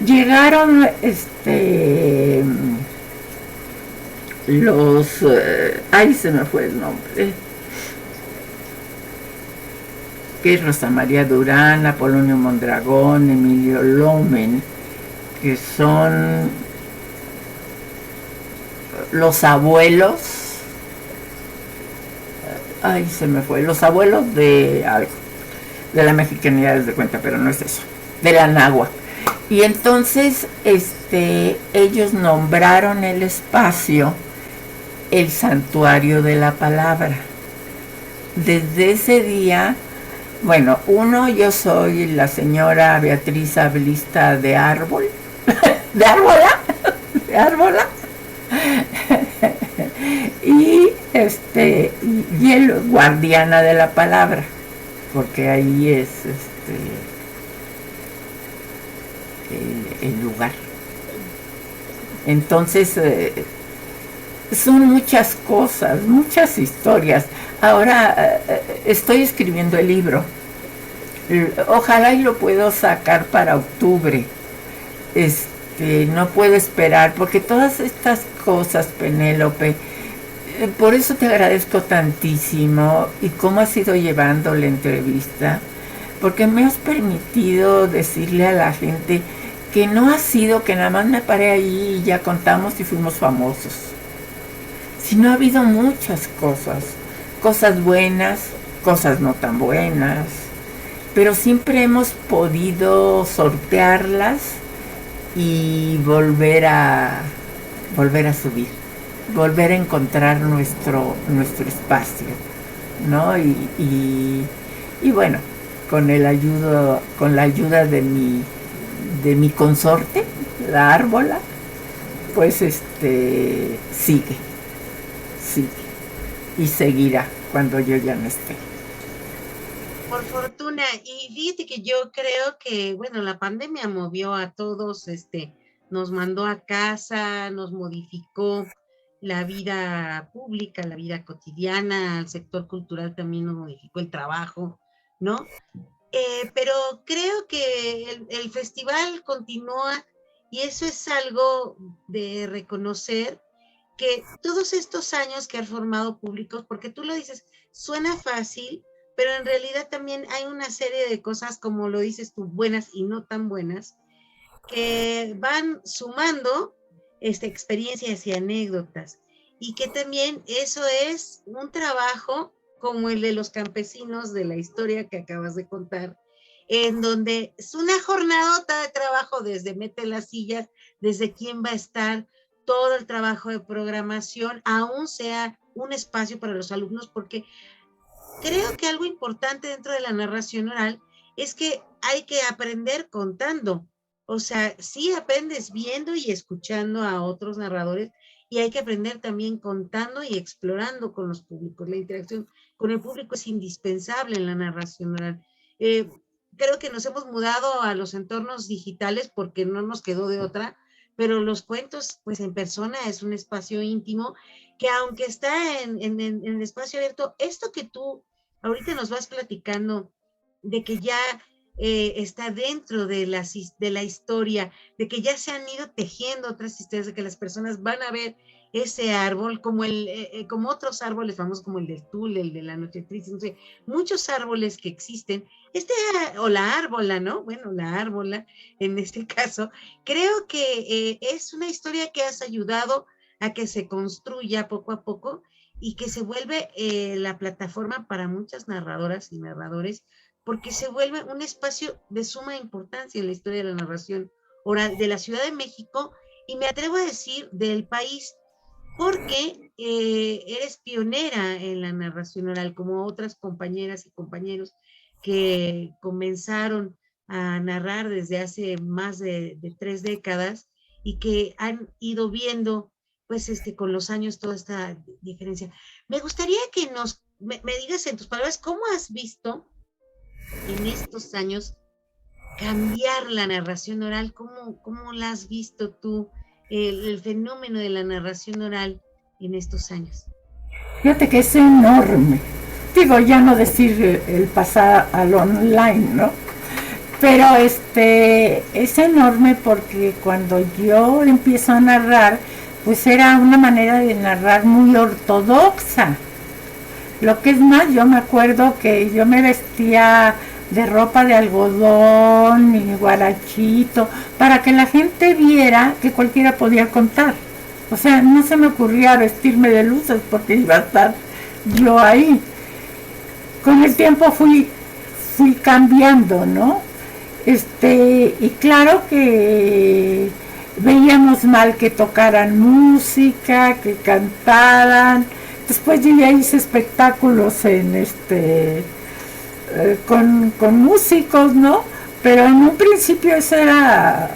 Llegaron los ay, se me fue el nombre, que es Rosa María Durán, Apolonio Mondragón, Emilio Lomen, que son los abuelos, ay, se me fue, los abuelos de la mexicanidad, de cuenta, pero no es eso, de la náhuatl. Y entonces ellos nombraron el espacio el Santuario de la Palabra. Desde ese día, bueno, yo soy la señora Beatriz Abelista de Árbol, de Árbola, de Árbola, y el guardiana de la palabra, porque ahí es el lugar. Entonces son muchas cosas, muchas historias. Ahora estoy escribiendo el libro. Ojalá y lo puedo sacar para octubre. No puedo esperar, porque todas estas cosas, Penélope, por eso te agradezco tantísimo y cómo has ido llevando la entrevista, porque me has permitido decirle a la gente que no ha sido que nada más me paré ahí y ya contamos y fuimos famosos, sino ha habido muchas cosas buenas, cosas no tan buenas, pero siempre hemos podido sortearlas y volver a subir, volver a encontrar nuestro espacio, ¿no? Y bueno, con la ayuda de mi consorte, la árbola, pues sigue y seguirá cuando yo ya no esté. Por fortuna. Y fíjate que yo creo que, bueno, la pandemia movió a todos, nos mandó a casa, nos modificó la vida pública, la vida cotidiana, al sector cultural también nos modificó el trabajo, ¿no? Pero creo que el festival continúa y eso es algo de reconocer, que todos estos años que has formado públicos, porque tú lo dices, suena fácil, pero en realidad también hay una serie de cosas, como lo dices tú, buenas y no tan buenas, que van sumando experiencias y anécdotas, y que también eso es un trabajo como el de los campesinos de la historia que acabas de contar, en donde es una jornadota de trabajo, desde mete las sillas, desde quién va a estar, todo el trabajo de programación, aún sea un espacio para los alumnos, porque creo que algo importante dentro de la narración oral es que hay que aprender contando. O sea, sí aprendes viendo y escuchando a otros narradores, y hay que aprender también contando y explorando con los públicos. La interacción con el público es indispensable en la narración oral. Creo que nos hemos mudado a los entornos digitales porque no nos quedó de otra, pero los cuentos, pues en persona, es un espacio íntimo que, aunque está en el espacio abierto, esto que tú ahorita nos vas platicando, de que ya está dentro de la historia, de que ya se han ido tejiendo otras historias, de que las personas van a ver ese árbol como otros árboles famosos, como el del tul, el de la noche triste, no sé, muchos árboles que existen, o la árbola, ¿no? Bueno, la árbola, en este caso, creo que es una historia que has ayudado a que se construya poco a poco y que se vuelve la plataforma para muchas narradoras y narradores, porque se vuelve un espacio de suma importancia en la historia de la narración oral de la Ciudad de México, y me atrevo a decir del país, porque eres pionera en la narración oral, como otras compañeras y compañeros que comenzaron a narrar desde hace más de 3 décadas y que han ido viendo, pues, con los años toda esta diferencia. Me gustaría que me digas en tus palabras, ¿cómo has visto en estos años cambiar la narración oral? ¿Cómo la has visto tú, el fenómeno de la narración oral en estos años? Fíjate que es enorme. Digo, ya no decir el pasar al online, ¿no? Pero es enorme porque cuando yo empiezo a narrar, pues era una manera de narrar muy ortodoxa. Lo que es más, yo me acuerdo que yo me vestía de ropa de algodón y guarachito, para que la gente viera que cualquiera podía contar. O sea, no se me ocurría vestirme de luces porque iba a estar yo ahí. Con el tiempo fui cambiando, ¿no? Y claro que veíamos mal que tocaran música, que cantaran. Después yo ya hice espectáculos con músicos, ¿no? Pero en un principio eso era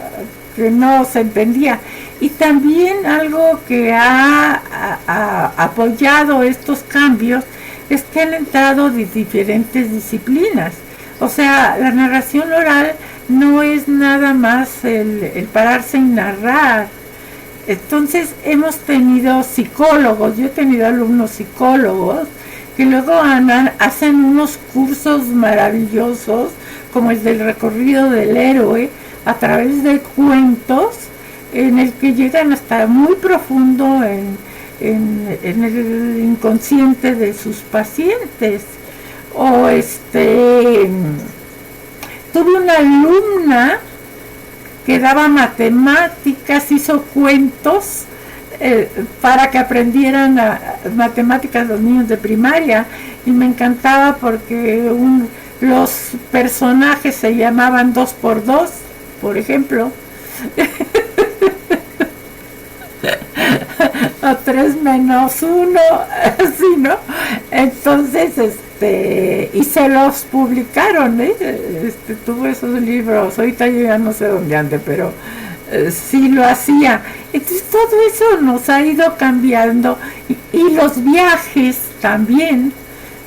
que no se entendía. Y también algo que ha apoyado estos cambios es que han entrado de diferentes disciplinas. O sea, la narración oral no es nada más el pararse y narrar. Entonces hemos tenido psicólogos, yo he tenido alumnos psicólogos que luego hacen unos cursos maravillosos, como el del recorrido del héroe, a través de cuentos, en el que llegan hasta muy profundo en el inconsciente de sus pacientes. O tuve una alumna que daba matemáticas, hizo cuentos para que aprendieran matemáticas los niños de primaria, y me encantaba porque los personajes se llamaban 2x2, por ejemplo, o 3 menos 1, así, ¿no? Entonces, y se los publicaron, tuve esos libros, ahorita yo ya no sé dónde ande, pero sí lo hacía. Entonces todo eso nos ha ido cambiando, y los viajes también.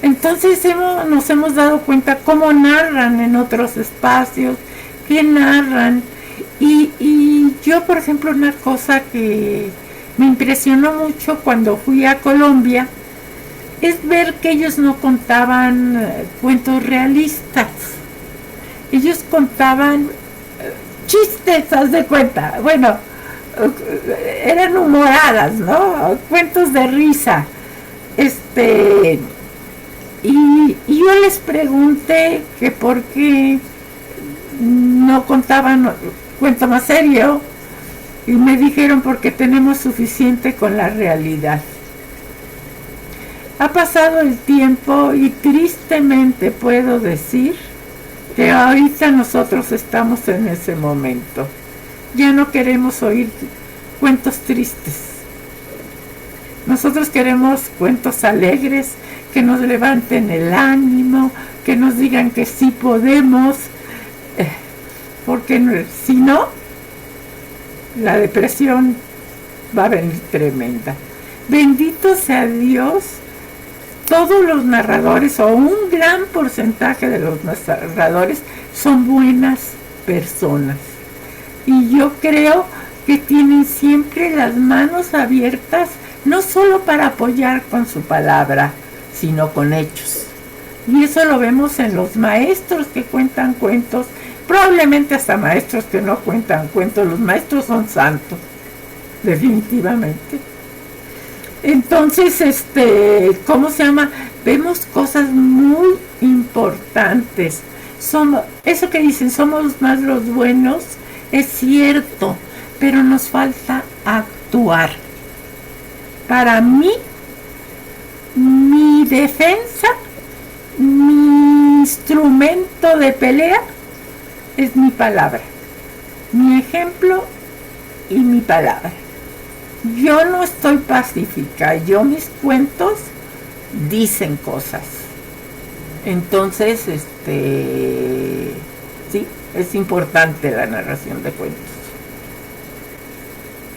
Entonces nos hemos dado cuenta cómo narran en otros espacios, qué narran. Y yo, por ejemplo, una cosa que me impresionó mucho cuando fui a Colombia es ver que ellos no contaban cuentos realistas. Ellos contaban chistes, haz de cuenta. Bueno, eran humoradas, ¿no? Cuentos de risa. Y yo les pregunté que por qué no contaban cuento más serio, y me dijeron porque tenemos suficiente con la realidad. Ha pasado el tiempo y tristemente puedo decir que ahorita nosotros estamos en ese momento. Ya no queremos oír cuentos tristes. Nosotros queremos cuentos alegres, que nos levanten el ánimo, que nos digan que sí podemos, porque si no, la depresión va a venir tremenda. Bendito sea Dios, todos los narradores o un gran porcentaje de los narradores son buenas personas. Y yo creo que tienen siempre las manos abiertas, no solo para apoyar con su palabra, sino con hechos. Y eso lo vemos en los maestros que cuentan cuentos, probablemente hasta maestros que no cuentan cuentos. Los maestros son santos, definitivamente. Entonces, ¿cómo se llama? Vemos cosas muy importantes. Eso que dicen, somos más los buenos, es cierto, pero nos falta actuar. Para mí, mi defensa, mi instrumento de pelea es mi palabra, mi ejemplo y mi palabra. Yo no estoy pacífica, mis cuentos dicen cosas. Entonces, sí, es importante la narración de cuentos.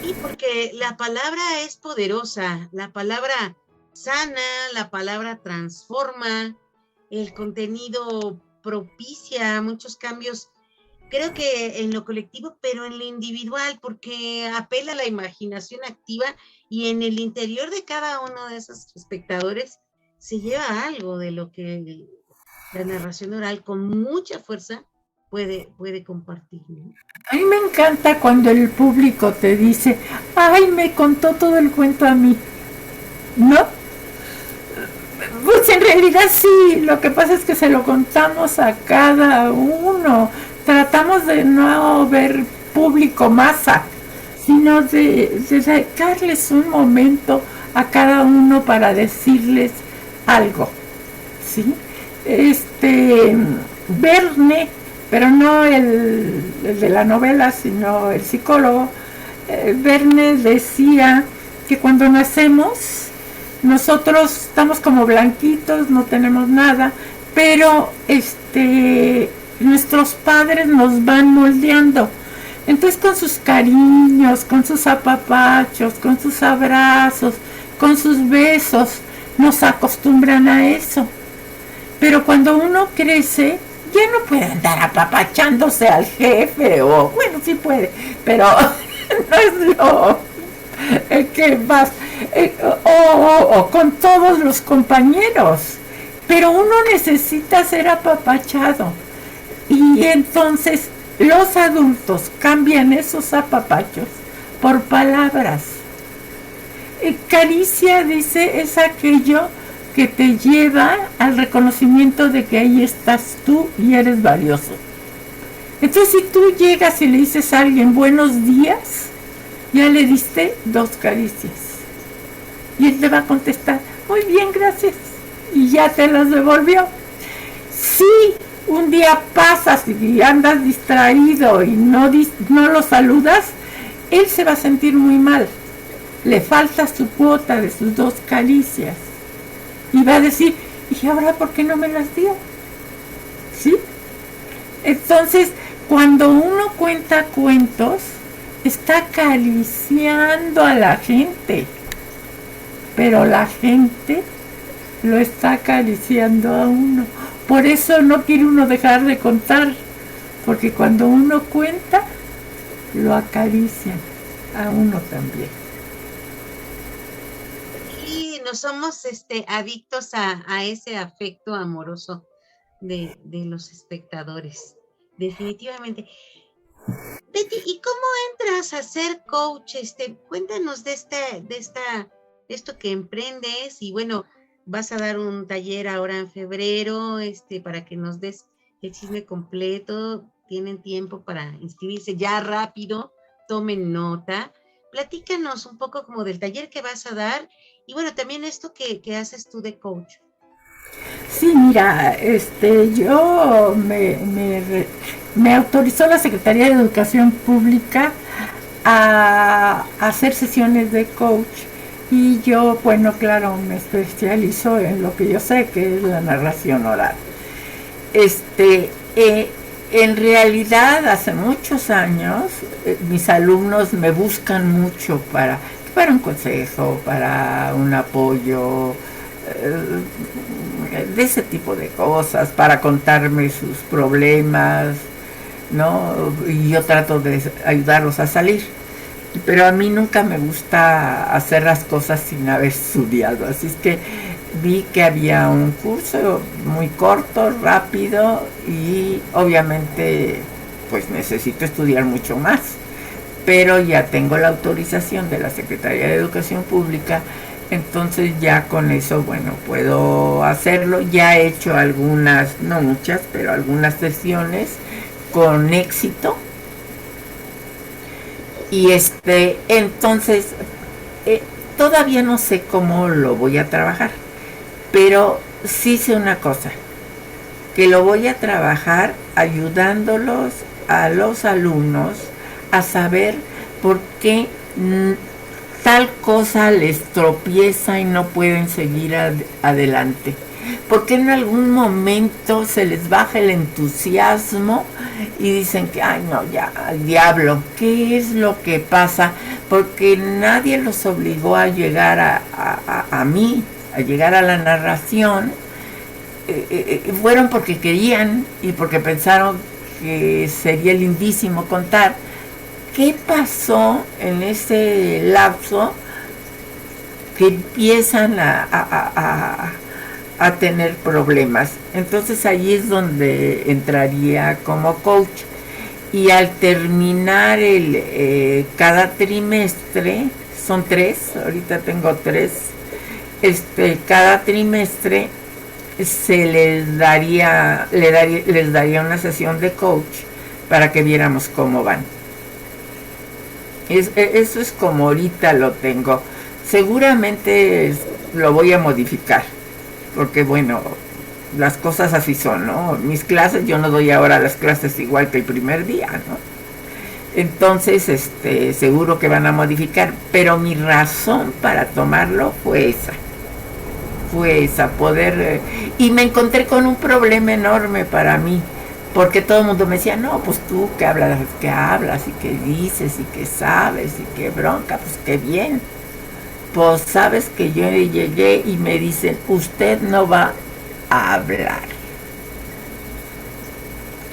Y porque la palabra es poderosa, la palabra sana, la palabra transforma, el contenido propicia muchos cambios, creo que en lo colectivo, pero en lo individual, porque apela a la imaginación activa y en el interior de cada uno de esos espectadores se lleva algo de lo que la narración oral con mucha fuerza puede compartir, ¿no? A mí me encanta cuando el público te dice, ay, me contó todo el cuento a mí, ¿no? Pues en realidad sí, lo que pasa es que se lo contamos a cada uno. Tratamos de no ver público masa, sino de dedicarles un momento a cada uno para decirles algo, ¿sí? Verne, pero no el de la novela, sino el psicólogo, Verne decía que cuando nacemos, nosotros estamos como blanquitos, no tenemos nada, pero nuestros padres nos van moldeando. Entonces con sus cariños, con sus apapachos, con sus abrazos, con sus besos, nos acostumbran a eso. Pero cuando uno crece, ya no puede andar apapachándose al jefe, o bueno, sí puede, pero no es lo que más, o con todos los compañeros. Pero uno necesita ser apapachado. Y entonces los adultos cambian esos apapachos por palabras. Caricia, dice, es aquello que te lleva al reconocimiento de que ahí estás tú y eres valioso. Entonces, si tú llegas y le dices a alguien buenos días, ya le diste 2 caricias. Y él te va a contestar, muy bien, gracias. Y ya te las devolvió. Si un día pasas y andas distraído y no lo saludas, él se va a sentir muy mal. Le falta su cuota de sus 2 caricias. Y va a decir, ¿y ahora por qué no me las dio? ¿Sí? Entonces, cuando uno cuenta cuentos, está acariciando a la gente. Pero la gente lo está acariciando a uno. Por eso no quiere uno dejar de contar, porque cuando uno cuenta, lo acarician a uno también. Y no somos adictos a ese afecto amoroso de los espectadores, definitivamente. Betty, ¿y cómo entras a ser coach? Cuéntanos de esto que emprendes, y bueno, vas a dar un taller ahora en febrero, para que nos des el chisme completo. Tienen tiempo para inscribirse ya rápido, tomen nota. Platícanos un poco como del taller que vas a dar, y bueno, también esto que haces tú de coach. Sí, mira, yo me autorizó la Secretaría de Educación Pública a hacer sesiones de coach, Y yo, bueno, claro, me especializo en lo que yo sé, que es la narración oral. Este, en realidad, hace muchos años, mis alumnos me buscan mucho para un consejo, para un apoyo, de ese tipo de cosas, para contarme sus problemas, ¿no? Y yo trato de ayudarlos a salir. Pero a mí nunca me gusta hacer las cosas sin haber estudiado, así es que vi que había un curso muy corto, rápido, y obviamente pues necesito estudiar mucho más, pero ya tengo la autorización de la Secretaría de Educación Pública, entonces ya con eso, bueno, puedo hacerlo. Ya he hecho algunas, no muchas, pero algunas sesiones con éxito. Y entonces, todavía no sé cómo lo voy a trabajar, pero sí sé una cosa, que lo voy a trabajar ayudándolos a los alumnos a saber por qué tal cosa les tropieza y no pueden seguir adelante. Porque en algún momento se les baja el entusiasmo y dicen que, ay no, ya, al diablo, ¿qué es lo que pasa? Porque nadie los obligó a llegar a mí, a llegar a la narración. Fueron porque querían y porque pensaron que sería lindísimo contar. ¿Qué pasó en ese lapso que empiezan a tener problemas? Entonces ahí es donde entraría como coach, y al terminar cada trimestre, son 3, ahorita tengo 3, cada trimestre les daría una sesión de coach para que viéramos cómo van. Eso es como ahorita lo tengo. Seguramente lo voy a modificar, porque bueno, las cosas así son, ¿no? Mis clases, yo no doy ahora las clases igual que el primer día, ¿no? Entonces, seguro que van a modificar, pero mi razón para tomarlo fue esa, poder, y me encontré con un problema enorme para mí, porque todo el mundo me decía, no, pues tú que hablas y que dices y que sabes y que bronca, pues qué bien. Pues sabes que yo llegué y me dicen, usted no va a hablar.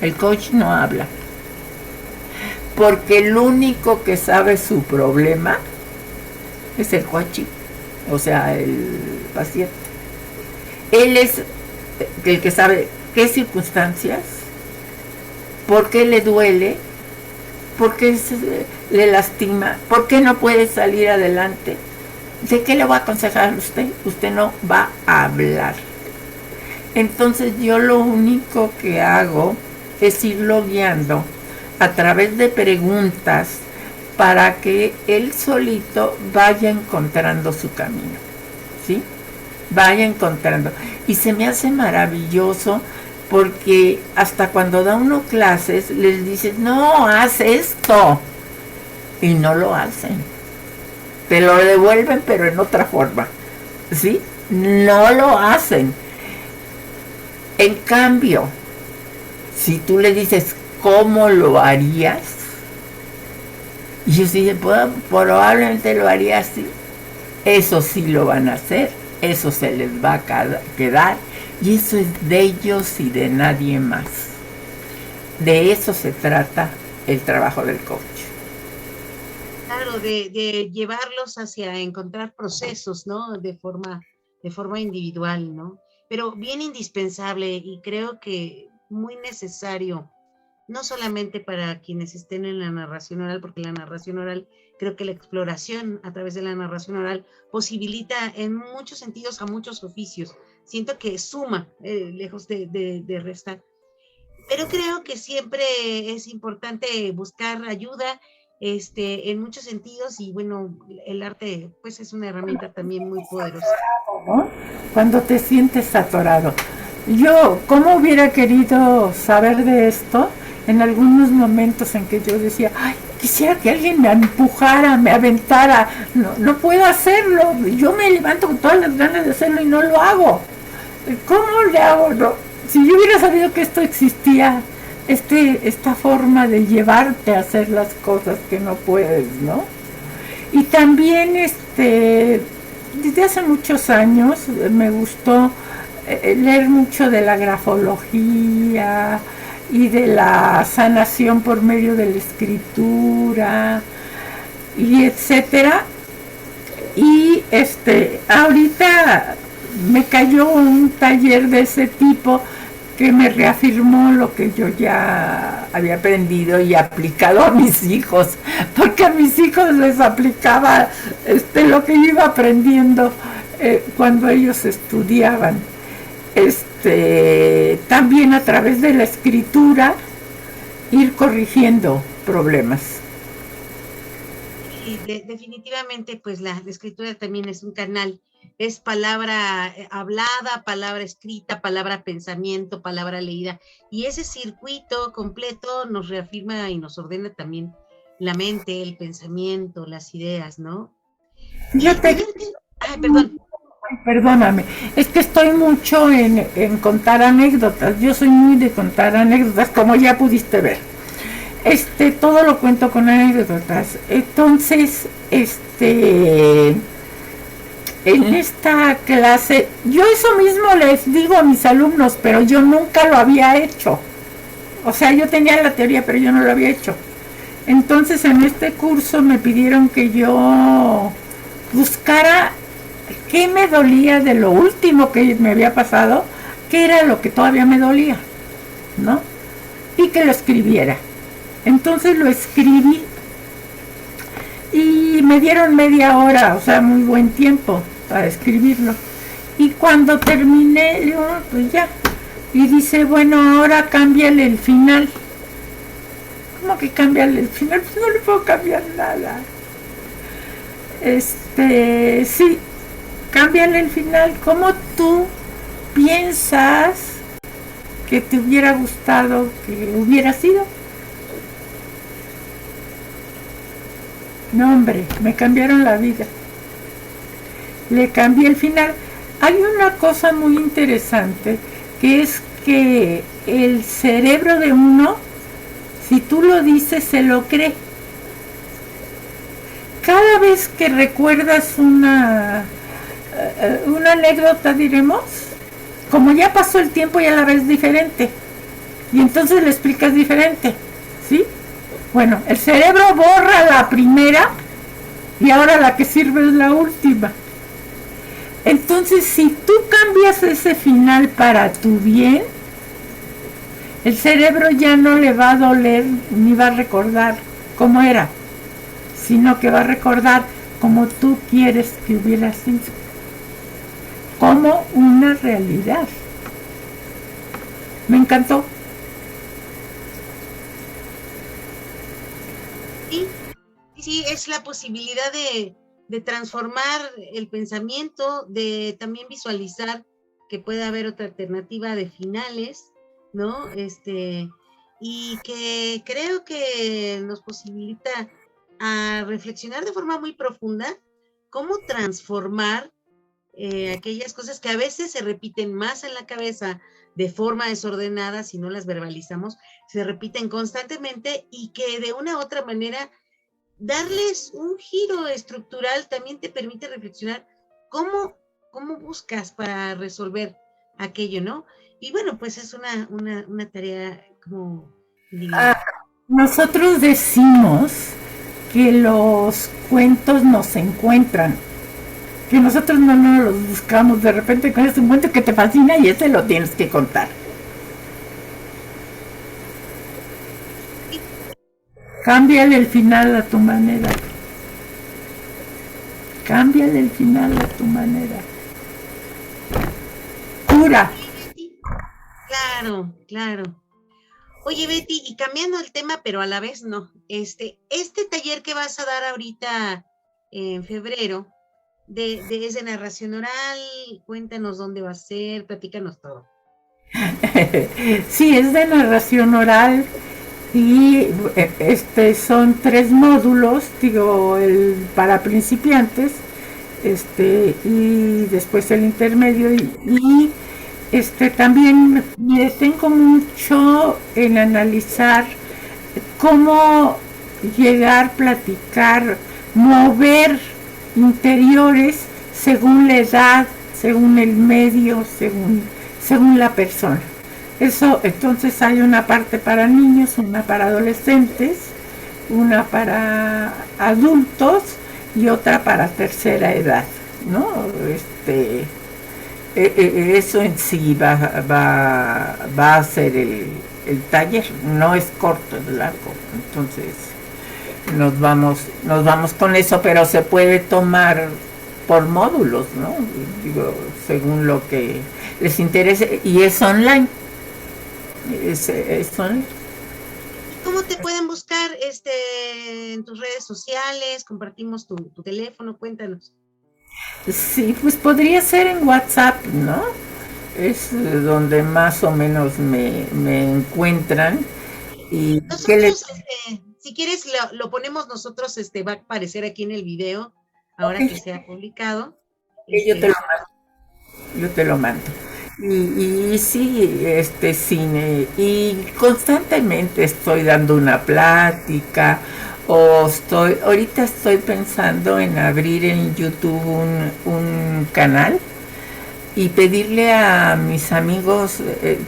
El coach no habla. Porque el único que sabe su problema es el coach, o sea, el paciente. Él es el que sabe qué circunstancias, por qué le duele, por qué le lastima, por qué no puede salir adelante. ¿De qué le va a aconsejar usted? Usted no va a hablar. Entonces yo lo único que hago es irlo guiando a través de preguntas para que él solito vaya encontrando su camino, ¿sí? Vaya encontrando. Y se me hace maravilloso porque hasta cuando da uno clases les dices, no, haz esto. Y no lo hacen. Te lo devuelven, pero en otra forma, ¿sí? No lo hacen. En cambio, si tú le dices, ¿cómo lo harías? Y ellos dicen, pues, probablemente lo haría así. Eso sí lo van a hacer, eso se les va a quedar, y eso es de ellos y de nadie más. De eso se trata el trabajo del coach. Claro, de llevarlos hacia encontrar procesos, ¿no? De forma individual, ¿no? Pero bien indispensable, y creo que muy necesario, no solamente para quienes estén en la narración oral, porque la narración oral, creo que la exploración a través de la narración oral posibilita en muchos sentidos a muchos oficios. Siento que suma, lejos de restar. Pero creo que siempre es importante buscar ayuda, en muchos sentidos, y bueno, el arte pues es una herramienta también muy poderosa, ¿no? Cuando te sientes atorado. Yo, ¿cómo hubiera querido saber de esto en algunos momentos en que yo decía, ay, quisiera que alguien me empujara, me aventara. No puedo hacerlo. Yo me levanto con todas las ganas de hacerlo y no lo hago. ¿Cómo le hago? No. Si yo hubiera sabido que esto existía, esta forma de llevarte a hacer las cosas que no puedes, ¿no? Y también desde hace muchos años me gustó leer mucho de la grafología y de la sanación por medio de la escritura y etcétera. Y ahorita me cayó un taller de ese tipo que me reafirmó lo que yo ya había aprendido y aplicado a mis hijos, porque a mis hijos les aplicaba lo que yo iba aprendiendo cuando ellos estudiaban. También a través de la escritura ir corrigiendo problemas. Y definitivamente pues la escritura también es un canal. Es palabra hablada, palabra escrita, palabra pensamiento, palabra leída. Y ese circuito completo nos reafirma y nos ordena también la mente, el pensamiento, las ideas, ¿no? Perdón. Perdóname, es que estoy mucho en contar anécdotas. Yo soy muy de contar anécdotas, como ya pudiste ver. Todo lo cuento con anécdotas. Entonces, en esta clase, yo eso mismo les digo a mis alumnos, pero yo nunca lo había hecho. O sea, yo tenía la teoría, pero yo no lo había hecho. Entonces, en este curso me pidieron que yo buscara qué me dolía de lo último que me había pasado, qué era lo que todavía me dolía, ¿no? Y que lo escribiera. Entonces lo escribí y me dieron media hora, o sea, muy buen tiempo para escribirlo. Y cuando terminé, digo, pues ya. Y dice, bueno, ahora cámbiale el final. ¿Cómo que cámbiale el final? Pues no le puedo cambiar nada. Sí, cámbiale el final. ¿Cómo tú piensas que te hubiera gustado que hubiera sido? No, hombre, me cambiaron la vida. Le cambié el final. Hay una cosa muy interesante, que es que el cerebro de uno, si tú lo dices, se lo cree. Cada vez que recuerdas una anécdota, diremos, como ya pasó el tiempo, ya la ves diferente. Y entonces le explicas diferente, ¿sí? Bueno, el cerebro borra la primera y ahora la que sirve es la última. Entonces, si tú cambias ese final para tu bien, el cerebro ya no le va a doler ni va a recordar cómo era, sino que va a recordar como tú quieres que hubiera sido, como una realidad. Me encantó. Sí, es la posibilidad de transformar el pensamiento, de también visualizar que puede haber otra alternativa de finales, ¿no? Y que creo que nos posibilita a reflexionar de forma muy profunda cómo transformar aquellas cosas que a veces se repiten más en la cabeza de forma desordenada, si no las verbalizamos, se repiten constantemente y que de una u otra manera darles un giro estructural también te permite reflexionar cómo buscas para resolver aquello, ¿no? Y bueno, pues es una tarea como... Nosotros decimos que los cuentos nos encuentran, que nosotros no los buscamos, de repente encuentras un cuento que te fascina y ese lo tienes que contar. Cámbiale el final a tu manera. Cámbiale el final a tu manera. Cura. Claro, claro. Oye, Betty, y cambiando el tema, pero a la vez no. Este taller que vas a dar ahorita en febrero, es de narración oral, cuéntanos dónde va a ser, platícanos todo. Sí, es de narración oral. y son 3 módulos, digo, el para principiantes, y después el intermedio, y también me detengo mucho en analizar cómo llegar, platicar, mover interiores según la edad, según el medio, según la persona. Eso, entonces hay una parte para niños, una para adolescentes, una para adultos y otra para tercera edad, ¿no? Eso en sí va a ser el taller, no es corto, es largo, entonces nos vamos con eso, pero se puede tomar por módulos, ¿no? Digo, según lo que les interese, y es online. Es online. ¿Cómo te pueden buscar en tus redes sociales? Compartimos tu teléfono, cuéntanos. Sí, pues podría ser en WhatsApp, ¿no? Es donde más o menos me encuentran. Y nosotros, si quieres, lo ponemos nosotros, va a aparecer aquí en el video, ahora que sea publicado. Yo te lo mando. Y sí, cine, y constantemente estoy dando una plática, ahorita estoy pensando en abrir en YouTube un canal y pedirle a mis amigos,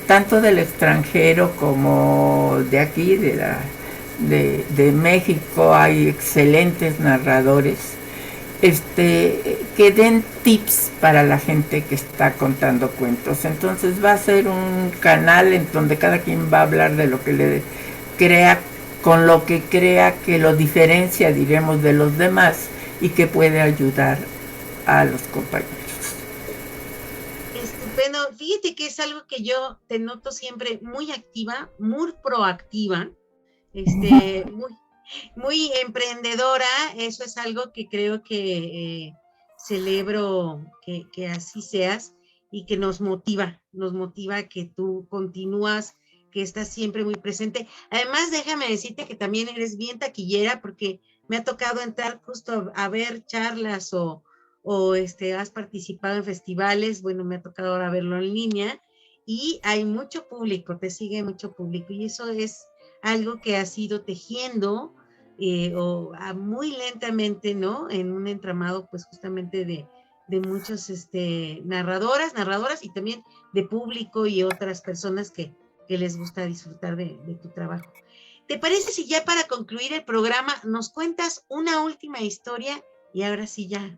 tanto del extranjero como de aquí, de México, hay excelentes narradores, que den tips para la gente que está contando cuentos. Entonces va a ser un canal en donde cada quien va a hablar de lo que le crea, con lo que crea que lo diferencia, diremos, de los demás y que puede ayudar a los compañeros. Estupendo. Fíjate que es algo que yo te noto siempre muy activa, muy proactiva, muy emprendedora. Eso es algo que creo que celebro que así seas y que nos motiva que tú continúas, que estás siempre muy presente. Además, déjame decirte que también eres bien taquillera, porque me ha tocado entrar justo a ver charlas o has participado en festivales. Bueno, me ha tocado ahora verlo en línea y hay mucho público, te sigue mucho público, y eso es algo que has ido tejiendo muy lentamente, ¿no? En un entramado, pues justamente de muchos narradoras y también de público y otras personas que les gusta disfrutar de tu trabajo. ¿Te parece si ya para concluir el programa nos cuentas una última historia y ahora sí ya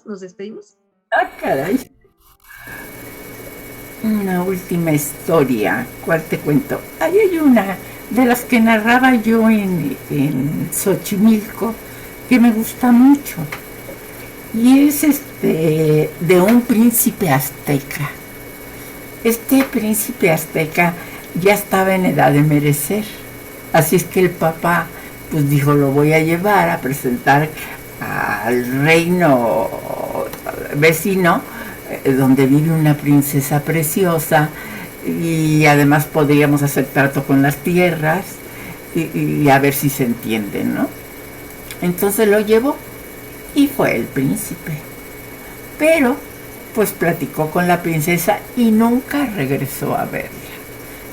nos despedimos? Ah, caray. Una última historia, ¿cuál te cuento? Ahí hay una de las que narraba yo en Xochimilco que me gusta mucho, y es de un príncipe azteca. Este príncipe azteca ya estaba en edad de merecer, así es que el papá pues dijo, lo voy a llevar a presentar al reino vecino, donde vive una princesa preciosa, y además podríamos hacer trato con las tierras y a ver si se entienden, ¿no? Entonces lo llevó y fue el príncipe, pero pues platicó con la princesa y nunca regresó a verla.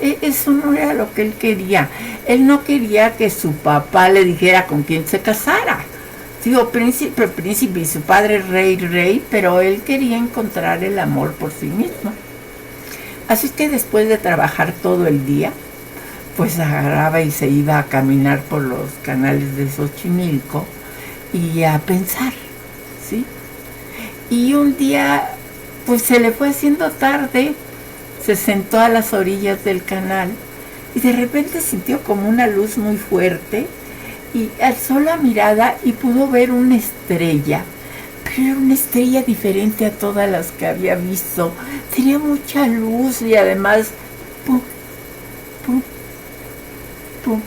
Eso no era lo que él quería. Él no quería que su papá le dijera con quién se casara. Digo, príncipe y su padre rey, pero él quería encontrar el amor por sí mismo. Así que después de trabajar todo el día, pues agarraba y se iba a caminar por los canales de Xochimilco y a pensar, ¿sí? Y un día, pues se le fue haciendo tarde, se sentó a las orillas del canal y de repente sintió como una luz muy fuerte y alzó la mirada y pudo ver una estrella, pero era una estrella diferente a todas las que había visto. Tenía mucha luz y además, pum, pum, pum,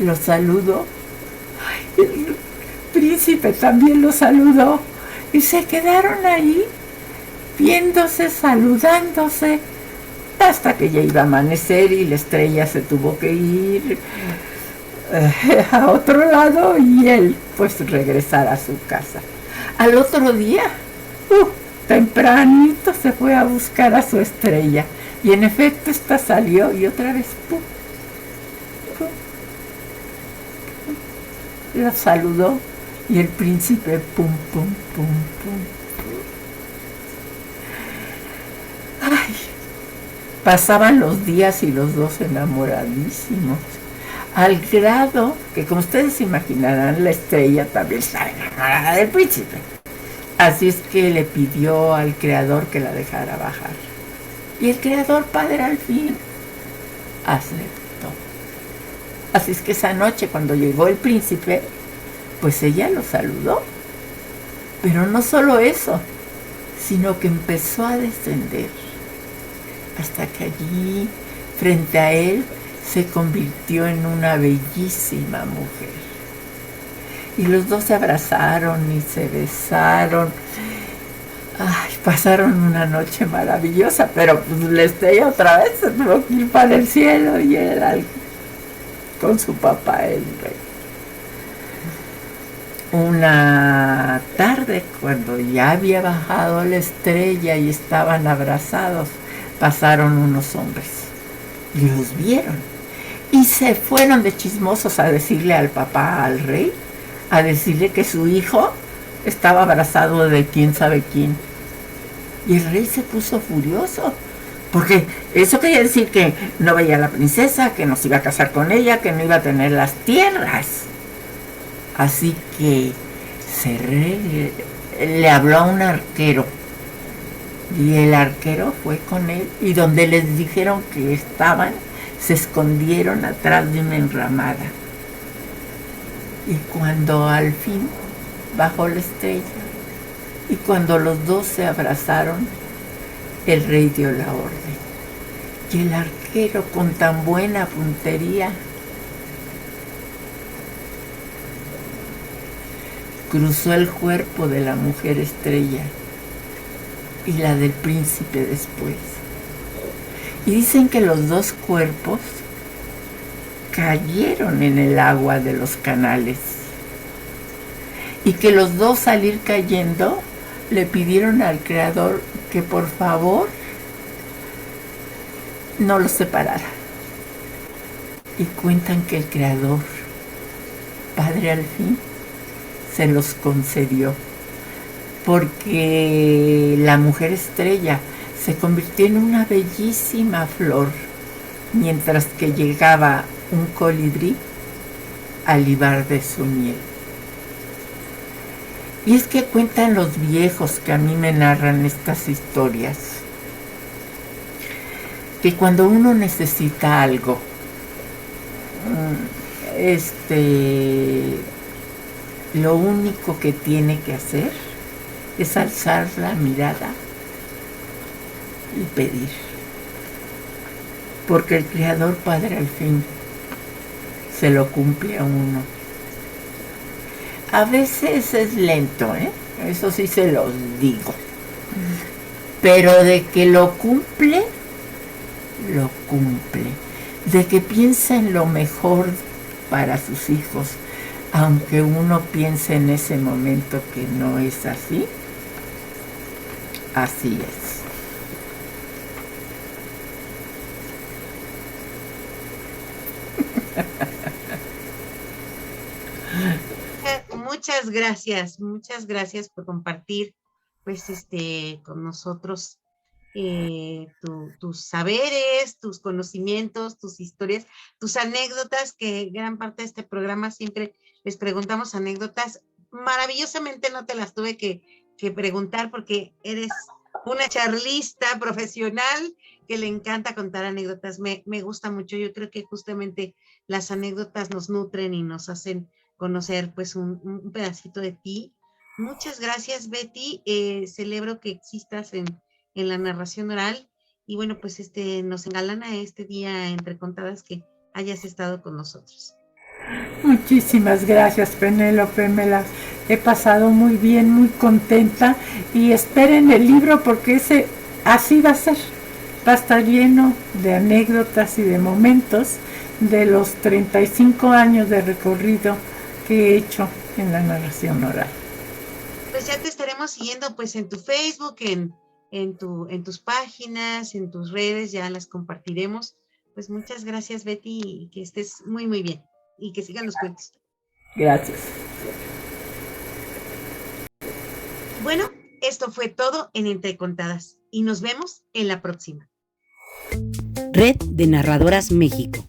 lo saludó. El príncipe también lo saludó y se quedaron ahí viéndose, saludándose, hasta que ya iba a amanecer y la estrella se tuvo que ir a otro lado y él pues regresar a su casa. Al otro día, tempranito se fue a buscar a su estrella y en efecto esta salió y otra vez ¡pum! ¡Pum! ¡Pum! La saludó y el príncipe pum pum pum pum. Ay, pasaban los días y los dos enamoradísimos, al grado que, como ustedes imaginarán, la estrella también estaba enamorada del príncipe. Así es que le pidió al creador que la dejara bajar. Y el creador padre al fin aceptó. Así es que esa noche cuando llegó el príncipe, pues ella lo saludó. Pero no solo eso, sino que empezó a descender hasta que allí, frente a él, se convirtió en una bellísima mujer. Y los dos se abrazaron y se besaron. Ay, pasaron una noche maravillosa, pero pues la estrella otra vez se tuvo que ir para el cielo y él con su papá, el rey. Una tarde, cuando ya había bajado la estrella y estaban abrazados, pasaron unos hombres y los vieron y se fueron de chismosos a decirle al papá, al rey, a decirle que su hijo estaba abrazado de quién sabe quién. Y el rey se puso furioso, porque eso quería decir que no veía a la princesa, que no se iba a casar con ella, que no iba a tener las tierras. Así que le habló a un arquero y el arquero fue con él y donde les dijeron que estaban, se escondieron atrás de una enramada. Y cuando al fin bajó la estrella y cuando los dos se abrazaron, el rey dio la orden. Y el arquero, con tan buena puntería, cruzó el cuerpo de la mujer estrella y la del príncipe después. Y dicen que los dos cuerpos cayeron en el agua de los canales y que los dos, al ir cayendo, le pidieron al creador que por favor no los separara. Y cuentan que el creador, padre al fin, se los concedió, porque la mujer estrella se convirtió en una bellísima flor, mientras que llegaba un colibrí a libar de su miel. Y es que cuentan los viejos que a mí me narran estas historias, que cuando uno necesita algo, lo único que tiene que hacer es alzar la mirada y pedir. Porque el Creador Padre al fin se lo cumple a uno. A veces es lento, eso sí se los digo. Pero de que lo cumple, lo cumple. De que piensa en lo mejor para sus hijos, aunque uno piense en ese momento que no es así, así es. Muchas gracias por compartir pues con nosotros tus saberes, tus conocimientos, tus historias, tus anécdotas, que gran parte de este programa siempre les preguntamos anécdotas. Maravillosamente no te las tuve que preguntar porque eres una charlista profesional que le encanta contar anécdotas. Me gusta mucho. Yo creo que justamente las anécdotas nos nutren y nos hacen conocer pues un pedacito de ti. Muchas gracias, Betty. Celebro que existas en la narración oral y bueno, pues nos engalana este día entre contadas que hayas estado con nosotros. Muchísimas gracias, Penélope, me las he pasado muy bien, muy contenta y esperen el libro porque así va a ser. va a estar lleno de anécdotas y de momentos de los 35 años de recorrido que he hecho en la narración oral. Pues ya te estaremos siguiendo pues en tu Facebook, en tus páginas, en tus redes, ya las compartiremos. Pues muchas gracias, Betty, y que estés muy, muy bien. Y que sigan los cuentos. Gracias. Bueno, esto fue todo en Entre Contadas y nos vemos en la próxima. Red de Narradoras México.